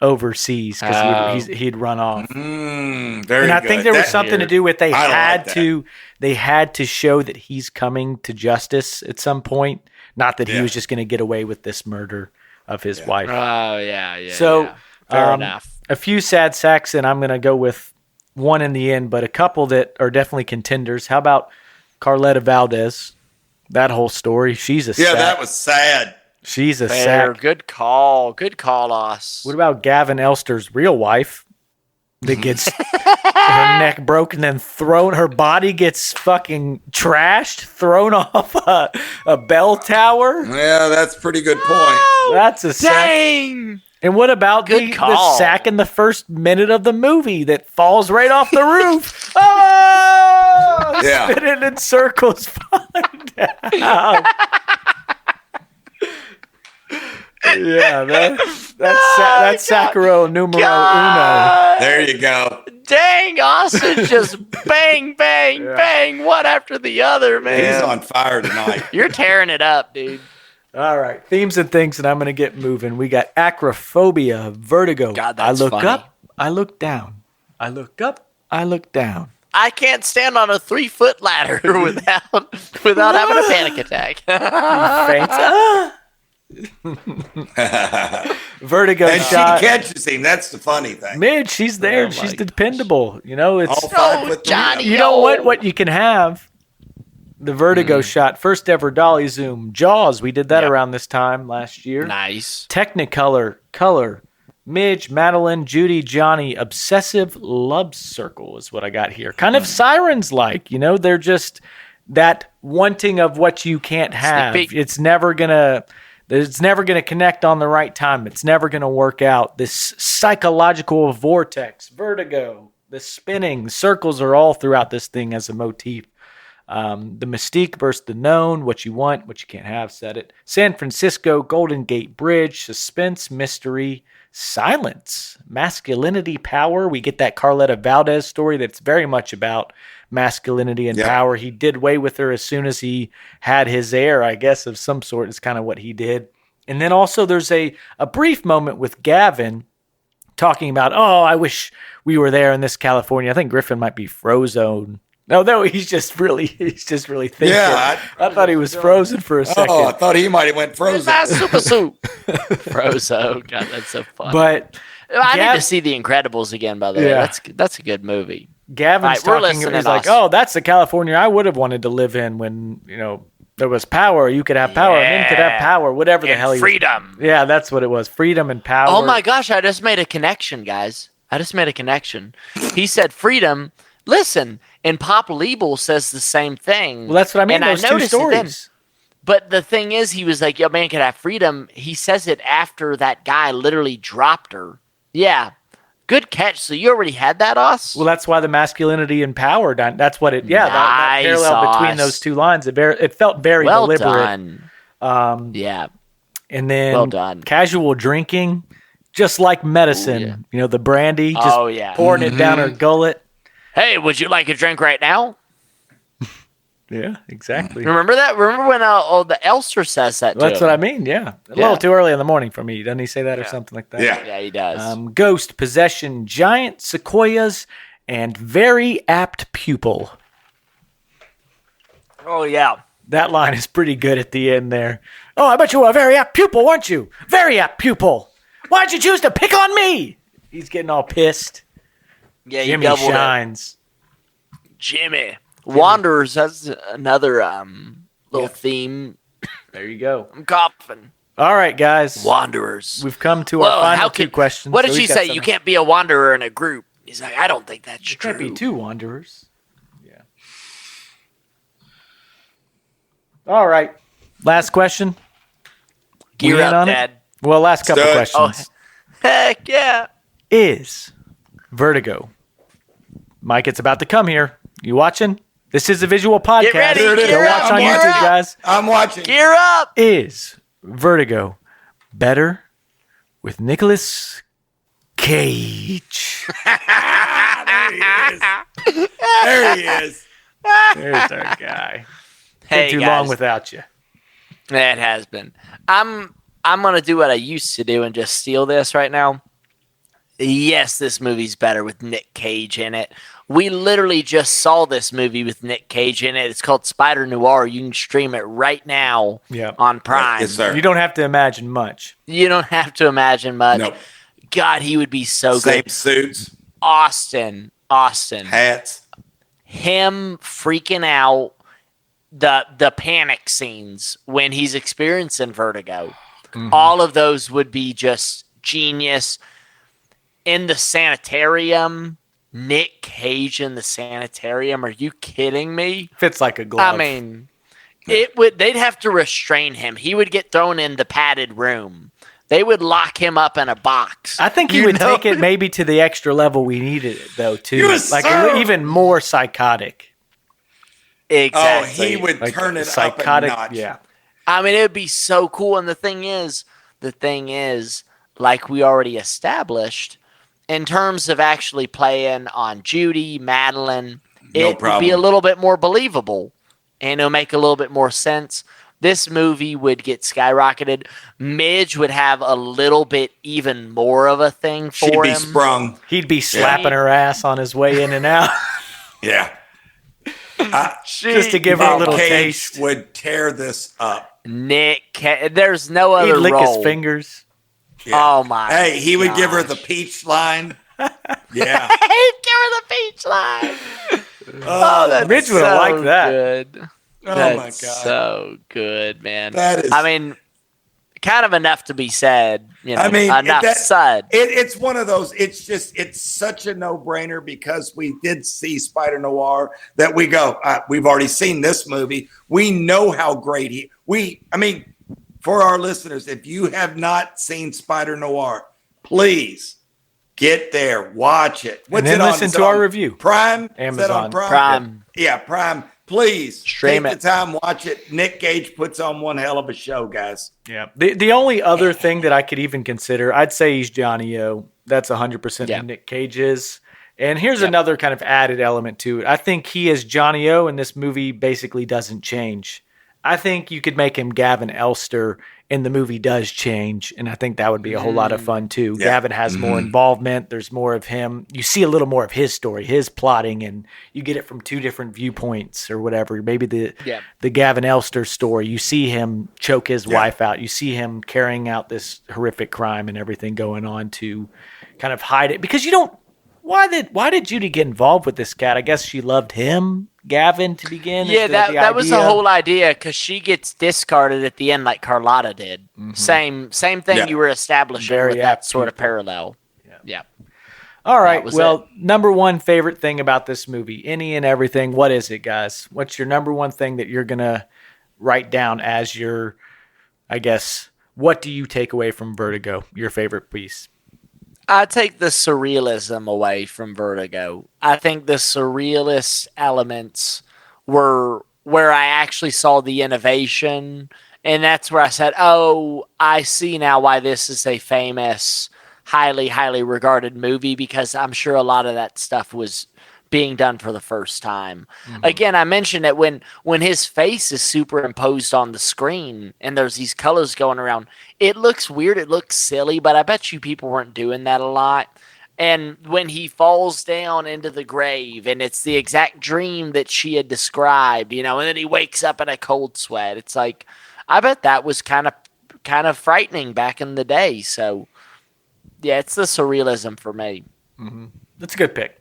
overseas because he'd run off. Very and I good. think there was something to do with they had to show that he's coming to justice at some point. Not that he was just going to get away with this murder of his wife. Oh yeah. So. Fair enough. A few sad sacks, and I'm going to go with one in the end, but a couple that are definitely contenders. How about Carletta Valdez? That whole story. She's a sack. Yeah, that was sad. She's a sack. Good call. Good call, Oz. What about Gavin Elster's real wife that gets her neck broken and thrown? Her body gets fucking trashed, thrown off a bell tower? Yeah, that's a pretty good point. That's a sack. Dang! And what about the sack in the first minute of the movie that falls right off the roof? Oh! Yeah. Spinning in circles, falling down. Yeah, that's Sacro numero uno. There you go. Dang, Austin just bang, bang, bang, one after the other, man. He's on fire tonight. You're tearing it up, dude. All right, themes and things, and I'm going to get moving. We got acrophobia, vertigo. God, that's I look funny. up, I look down. I look up, I look down. I can't stand on a 3-foot ladder without having a panic attack. Vertigo and shot. She catches him. That's the funny thing. Midge, she's there. She's dependable. You know, it's all 5 foot Johnny. you don't want what you can have. The Vertigo shot, first ever dolly zoom. Jaws, we did that around this time last year. Nice. Technicolor, color. Midge, Madeline, Judy, Johnny, obsessive love circle is what I got here. Kind of Sirens-like, you know, they're just that wanting of what you can't have. It's never gonna connect on the right time. It's never gonna work out. This psychological vortex, vertigo, the spinning circles are all throughout this thing as a motif. The mystique versus the known, what you want, what you can't have, said it. San Francisco, Golden Gate Bridge, suspense, mystery, silence, masculinity, power. We get that Carletta Valdez story that's very much about masculinity and power. He did away with her as soon as he had his heir, I guess, of some sort is kind of what he did. And then also there's a brief moment with Gavin talking about, I wish we were there in this California. I think Griffin might be Frozone. No, he's just really thinking. Yeah, I thought he was frozen for a second. Oh, I thought he might have went frozen. Super soup. Frozo. God, that's so funny. But I need to see The Incredibles again, by the way. That's a good movie. Gavin's talking, he's like, that's the California I would have wanted to live in when, there was power. You could have power. Men could have power. Whatever the hell. Freedom. Yeah, that's what it was. Freedom and power. Oh my gosh, I just made a connection, guys. He said freedom. Listen, and Pop Liebel says the same thing. Well, that's what I mean. And those two stories. But the thing is, he was like, yo, man could have freedom. He says it after that guy literally dropped her. Yeah. Good catch. So you already had that, Oz? Well, that's why the masculinity and power, that's what it, that parallel between those two lines, it felt very deliberate. Done. Yeah. And then well done. Casual drinking, just like medicine. Ooh, yeah. The brandy, just pouring it down her gullet. Hey, would you like a drink right now? Yeah, exactly. Remember that? Remember when the Elster says that to That's him? what I mean, yeah. A little too early in the morning for me. Doesn't he say that or something like that? Yeah. Yeah, he does. Ghost, possession, giant sequoias, and very apt pupil. Oh, yeah. That line is pretty good at the end there. Oh, I bet you were a very apt pupil, weren't you? Very apt pupil. Why'd you choose to pick on me? He's getting all pissed. Yeah, Jimmy shines. Jimmy. Wanderers, that's another little theme. There you go. I'm coughing. All right, guys. Wanderers. We've come to our final two questions. What did she say? You can't be a wanderer in a group. He's like, I don't think that's true. Can't be two wanderers. Yeah. All right. Last question. Gear up, Dad. Well, last couple questions. Oh, heck yeah. Is Vertigo. Mike, it's about to come here. You watching? This is a visual podcast. Get ready. Go watch on YouTube, guys. I'm watching. Gear up. Is Vertigo better with Nicolas Cage? There he is. There he is. There's our guy. Hey, Been too long without you. It has been. I'm gonna do what I used to do and just steal this right now. Yes, this movie's better with Nick Cage in it. We literally just saw this movie with Nick Cage in it. It's called Spider Noir. You can stream it right now on Prime. Yes, sir. You don't have to imagine much. You don't have to imagine much. Nope. God, he would be so Same good. suits. Austin. Hats. Him freaking out. The panic scenes when he's experiencing vertigo. Mm-hmm. All of those would be just genius. In the sanitarium, Nick Cage in the sanitarium. Are you kidding me? Fits like a glove. I mean, they'd have to restrain him. He would get thrown in the padded room. They would lock him up in a box. I think he would take it maybe to the extra level we needed it, though, too. Even more psychotic. Exactly. Oh, he would turn it psychotic, up a notch. Yeah. I mean, it would be so cool. And the thing is, like we already established, in terms of actually playing on Judy, Madeline, it would be a little bit more believable. And it'll make a little bit more sense. This movie would get skyrocketed. Midge would have a little bit even more of a thing for him. She'd be sprung. He'd be slapping her ass on his way in and out. Yeah. Just to give her a little Cage taste. Would tear this up. There's no other He'd lick role. his fingers. Yeah. Oh, my Hey, he would give her the peach line. Yeah. He'd give her the peach line. That's Midge would have liked that. Good. Oh, That's my God. so good, man. That is. I mean, kind of enough to be said. You know, I mean, enough said. It's one of those. It's such a no-brainer because we did see Spider Noir that we go. We've already seen this movie. We know how great I mean, for our listeners, if you have not seen Spider Noir, please get there, watch it. And then listen to our review. Prime, Amazon. Prime. Yeah, Prime. Please stream take the time, watch it. Nick Cage puts on one hell of a show, guys. Yeah. The only other thing that I could even consider, I'd say he's Johnny O. That's 100% who Nick Cage is. And here's another kind of added element to it. I think he as Johnny O in this movie basically doesn't change. I think you could make him Gavin Elster and the movie does change. And I think that would be a whole lot of fun too. Yeah. Gavin has more involvement. There's more of him. You see a little more of his story, his plotting, and you get it from two different viewpoints or whatever. Maybe the Gavin Elster story, you see him choke his wife out. You see him carrying out this horrific crime and everything going on to kind of hide it. Because you don't, why did Judy get involved with this cat? I guess she loved him. Gavin to begin. Yeah, that was the whole idea because she gets discarded at the end like Carlotta did. Mm-hmm. Same thing you were establishing with that sort of parallel. Yeah. All right. Well, number one favorite thing about this movie, any and everything. What is it, guys? What's your number one thing that you're gonna write down as your, I guess, what do you take away from Vertigo? Your favorite piece. I take the surrealism away from Vertigo. I think the surrealist elements were where I actually saw the innovation. And that's where I said, oh, I see now why this is a famous, highly, highly regarded movie, because I'm sure a lot of that stuff was being done for the first time. Mm-hmm. Again, I mentioned that when his face is superimposed on the screen and there's these colors going around, it looks weird, it looks silly, but I bet you people weren't doing that a lot. And when he falls down into the grave and it's the exact dream that she had described, and then he wakes up in a cold sweat, it's like, I bet that was kind of frightening back in the day. So yeah, it's the surrealism for me. Mm-hmm. That's a good pick.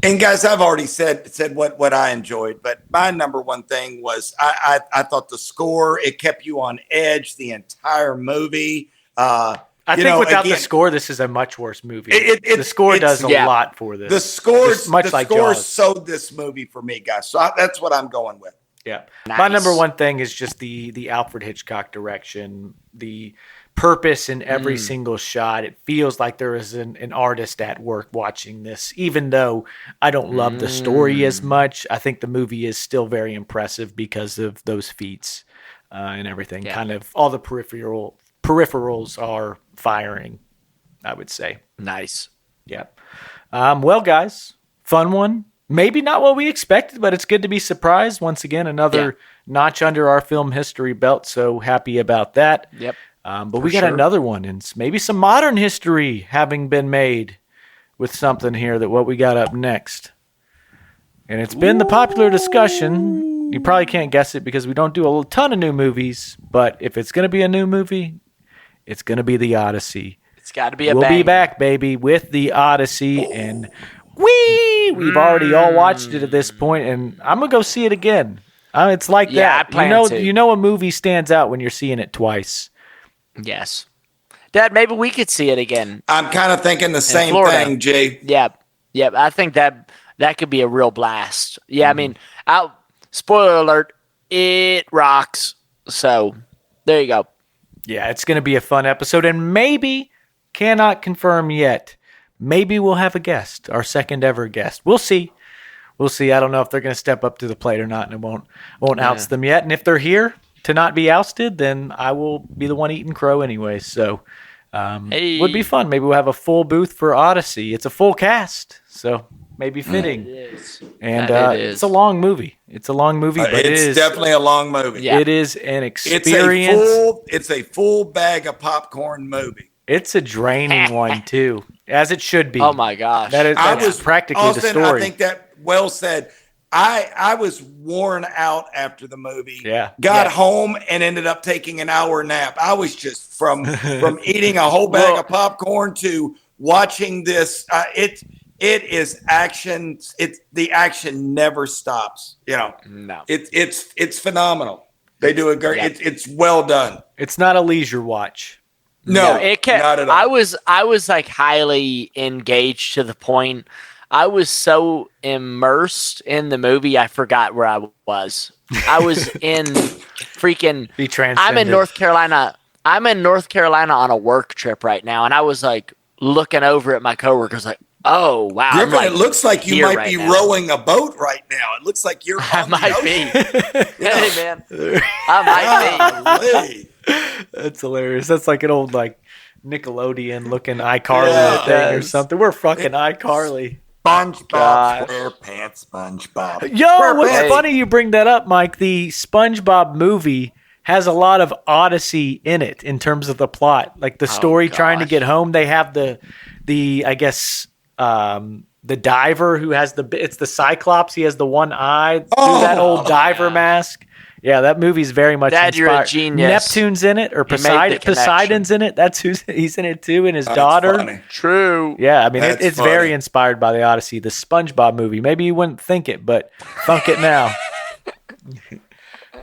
And guys, I've already said what I enjoyed, but my number one thing was I thought the score, it kept you on edge the entire movie. I think without the score, this is a much worse movie. The score does a lot for this. The score sold this movie for me, guys. So that's what I'm going with. Yeah. Nice. My number one thing is just the Alfred Hitchcock direction, the purpose in every single shot. It feels like there is an artist at work watching this, even though I don't love the story as much. I think the movie is still very impressive because of those feats and everything. Yeah. Kind of all the peripherals are firing, I would say. Nice. Yeah. Well, guys, fun one. Maybe not what we expected, but it's good to be surprised. Once again, another notch under our film history belt. So happy about that. Yep. But we got another one, and maybe some modern history having been made with something here that what we got up next. And it's been the popular discussion. You probably can't guess it because we don't do a ton of new movies. But if it's going to be a new movie, it's going to be The Odyssey. It's got to be We'll be back, baby, with The Odyssey. And we've already all watched it at this point, and I'm going to go see it again. It's like that. I plan to. You know a movie stands out when you're seeing it twice. Yes. Dad, maybe we could see it again. I'm kind of thinking the same thing, Jay. Yep. I think that could be a real blast. Yeah, I mean, spoiler alert, it rocks. So there you go. Yeah, it's going to be a fun episode, and maybe, cannot confirm yet, maybe we'll have a guest, our second ever guest. We'll see. I don't know if they're going to step up to the plate or not, and it won't oust them yet. And if they're here to not be ousted, then I will be the one eating crow anyway. So would be fun. Maybe we'll have a full booth for Odyssey. It's a full cast, so maybe fitting. It is. And it's a long movie. But it's definitely a long movie. Yeah. It is an experience. It's a full bag of popcorn movie. It's a draining one too, as it should be. Oh my gosh, that's practically Austin, the story. I think that well said. I was worn out after the movie. Yeah. Got home and ended up taking an hour nap. I was just from eating a whole bag of popcorn to watching this. It is action. The action never stops. No. It's phenomenal. They do a great. It's well done. It's not a leisure watch. No, not at all. I was like highly engaged to the point. I was so immersed in the movie, I forgot where I was. I was in freaking. I'm in North Carolina. I'm in North Carolina on a work trip right now, and I was like looking over at my coworkers, like, "Oh wow!" Griffin, it looks like you might be rowing a boat right now. It looks like you're. I might be. Hey man, I might be. That's hilarious. That's like an old Nickelodeon looking iCarly thing or something. We're fucking iCarly. SpongeBob SquarePants, SpongeBob. Yo, what's funny you bring that up, Mike? The SpongeBob movie has a lot of Odyssey in it in terms of the plot, like the story trying to get home. They have the I guess the diver who has it's the Cyclops. He has the one eye through that old diver mask. Yeah, that movie's very much Dad, inspired. you're a genius. Neptune's in it, or Poseidon's in it. That's he's in it too, and his daughter. Funny. True. Yeah, I mean it's very inspired by the Odyssey, the SpongeBob movie. Maybe you wouldn't think it, but thunk it now.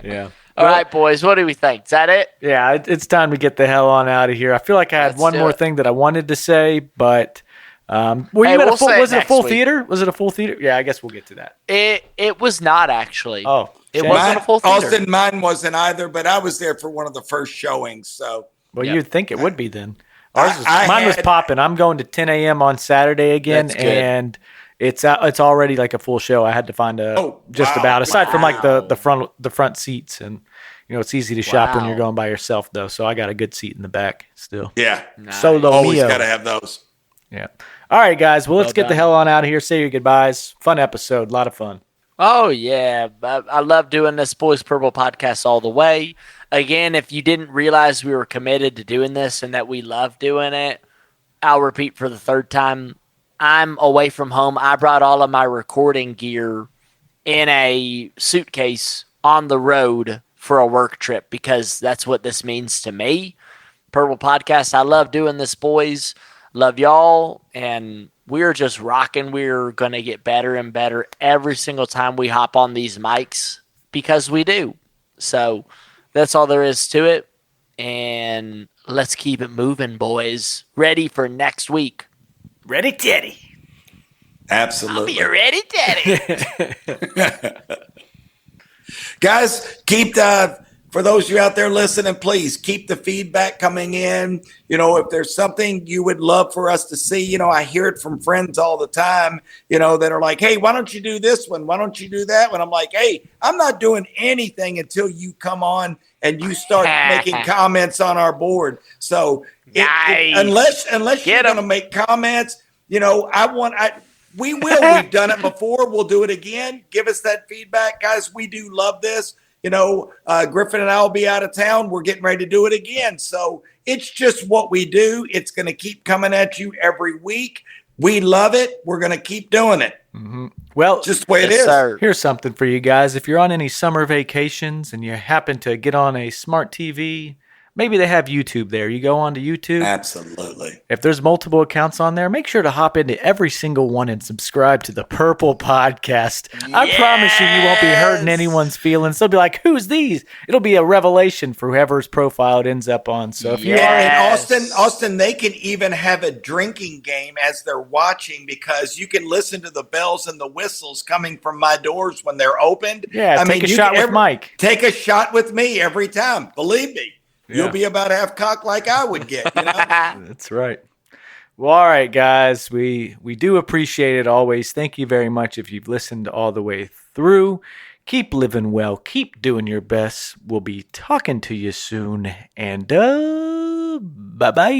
Yeah. All right, boys. What do we think? Is that it? Yeah, it's time to get the hell on out of here. I feel like I had one more thing that I wanted to say, but was it a full theater? Was it a full theater? Yeah, I guess we'll get to that. It was not actually. Oh. It wasn't a full theater. Austin, mine wasn't either, but I was there for one of the first showings. So, you'd think it would be then. Mine was popping. I'm going to 10 a.m. on Saturday again, and it's already like a full show. I had to find aside from like the front seats, and it's easy to shop when you're going by yourself though. So I got a good seat in the back still. Yeah, nice. Solo always mio. got to have those. Yeah. All right, guys. Well, let's get the hell on out of here. Say your goodbyes. Fun episode. A lot of fun. Oh, yeah. I love doing this Boys Purple podcast all the way. Again, if you didn't realize we were committed to doing this and that we love doing it, I'll repeat for the third time. I'm away from home. I brought all of my recording gear in a suitcase on the road for a work trip because that's what this means to me. Purple Podcast, I love doing this, boys. Love y'all, and we're just rocking. We're going to get better and better every single time we hop on these mics because we do. So that's all there is to it. And let's keep it moving, boys. Ready for next week. Ready, Teddy. Absolutely. I'll be ready, Teddy. Guys, for those of you out there listening, please keep the feedback coming in. If there's something you would love for us to see, I hear it from friends all the time, that are like, hey, why don't you do this one? Why don't you do that one? I'm like, hey, I'm not doing anything until you come on and you start making comments on our board. So unless you're going to make comments, we will. We've done it before. We'll do it again. Give us that feedback, guys. We do love this. Griffin and I will be out of town. We're getting ready to do it again. So it's just what we do. It's going to keep coming at you every week. We love it. We're going to keep doing it. Mm-hmm. Well, just the way it is. Sir. Here's something for you guys. If you're on any summer vacations and you happen to get on a smart TV, maybe they have YouTube there. You go on to YouTube. Absolutely. If there's multiple accounts on there, make sure to hop into every single one and subscribe to the Purple Podcast. Yes! I promise you won't be hurting anyone's feelings. They'll be like, who's these? It'll be a revelation for whoever's profile it ends up on. So if you are in Austin, they can even have a drinking game as they're watching because you can listen to the bells and the whistles coming from my doors when they're opened. Yeah, take a shot with Mike. Take a shot with me every time. Believe me. Yeah. You'll be about half cocked like I would get. That's right. Well, all right, guys. We do appreciate it always. Thank you very much if you've listened all the way through. Keep living well. Keep doing your best. We'll be talking to you soon. And bye-bye.